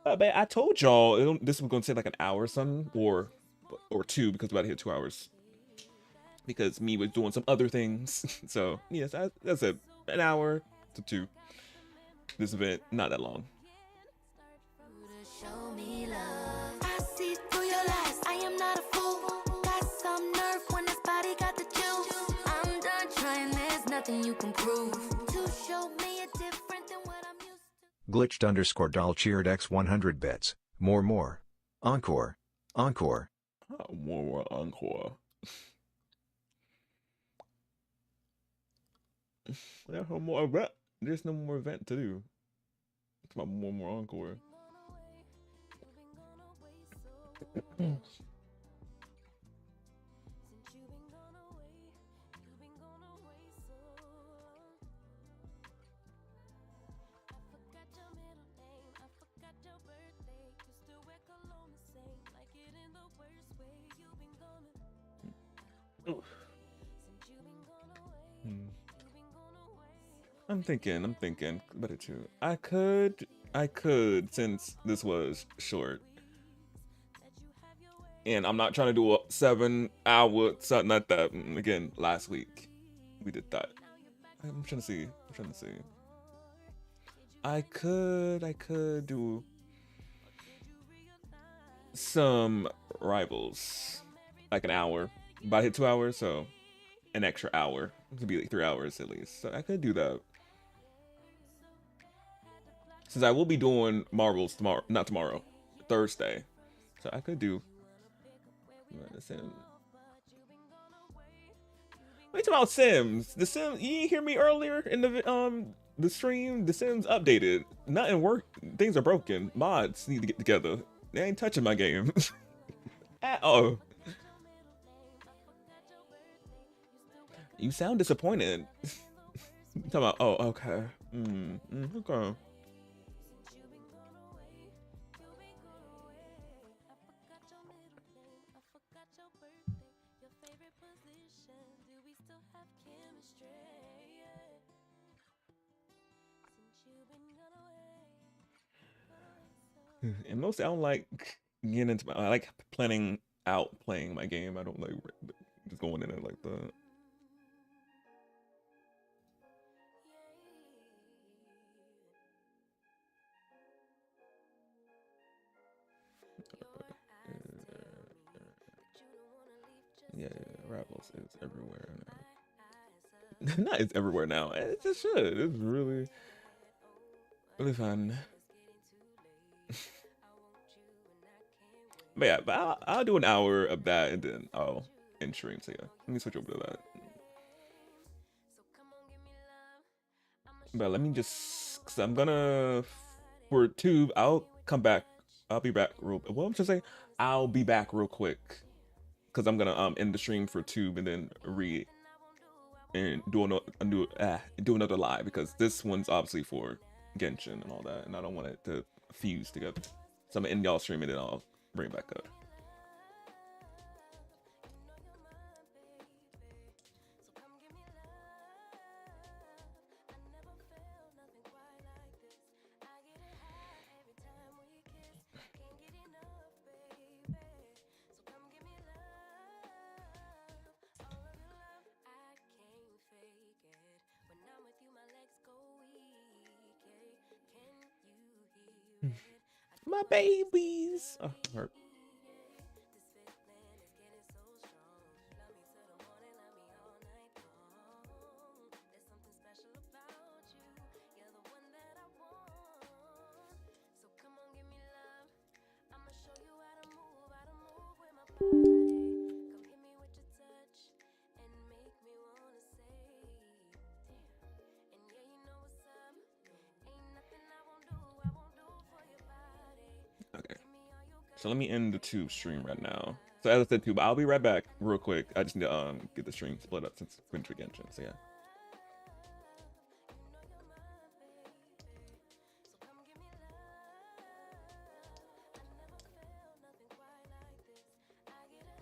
But I told y'all this was gonna take like an hour or something, or two, because we're about to hit 2 hours. Because me was doing some other things. So yes, that's an hour to 2. This event not that long. I see through your lies. I am not a fool. Got some nerve when this body got the juice. I'm done trying. There's nothing you can prove to show me a different than what I'm used to. Glitched_doll cheered X 100 bits. More. Encore. Encore. Oh, more encore. There's no more event. There's no more event to do. It's about more encore. I'm thinking, better too. I could, since this was short. And I'm not trying to do a 7-hour, something like that. Again, last week we did that. I'm trying to see. I could do some rivals, like an hour. But I hit 2 hours, so an extra hour. It could be like 3 hours at least. So I could do that. Since I will be doing marbles tomorrow, not tomorrow, Thursday. So I could do the Sims. What are you talking about Sims? The Sims, you didn't hear me earlier in the stream? The Sims updated. Nothing worked. Things are broken. Mods need to get together. They ain't touching my game. At all. You sound disappointed. Talking about, oh, okay. Okay. And mostly I don't like getting into I like planning out playing my game. I don't like just going in it like that. Yeah, Rivals is everywhere now. Not it's everywhere now. It just should. It's really fun. But yeah, but I'll do an hour of that and then I'll end stream. So yeah, let me switch over to that. But let me just, cause I'm gonna, for Tube, I'll come back. I'll be back real, well, I'm just saying, I'll be back real quick. Cause I'm gonna end the stream for Tube and then do another live, because this one's obviously for Genshin and all that, and I don't want it to fuse together. So I'm gonna end y'all stream and then I'll bring it back up. My babies. Oh, hurt. So let me end the Tube stream right now. So as I said, Tube, I'll be right back real quick. I just need to get the stream split up since it's been to Genshin. So yeah.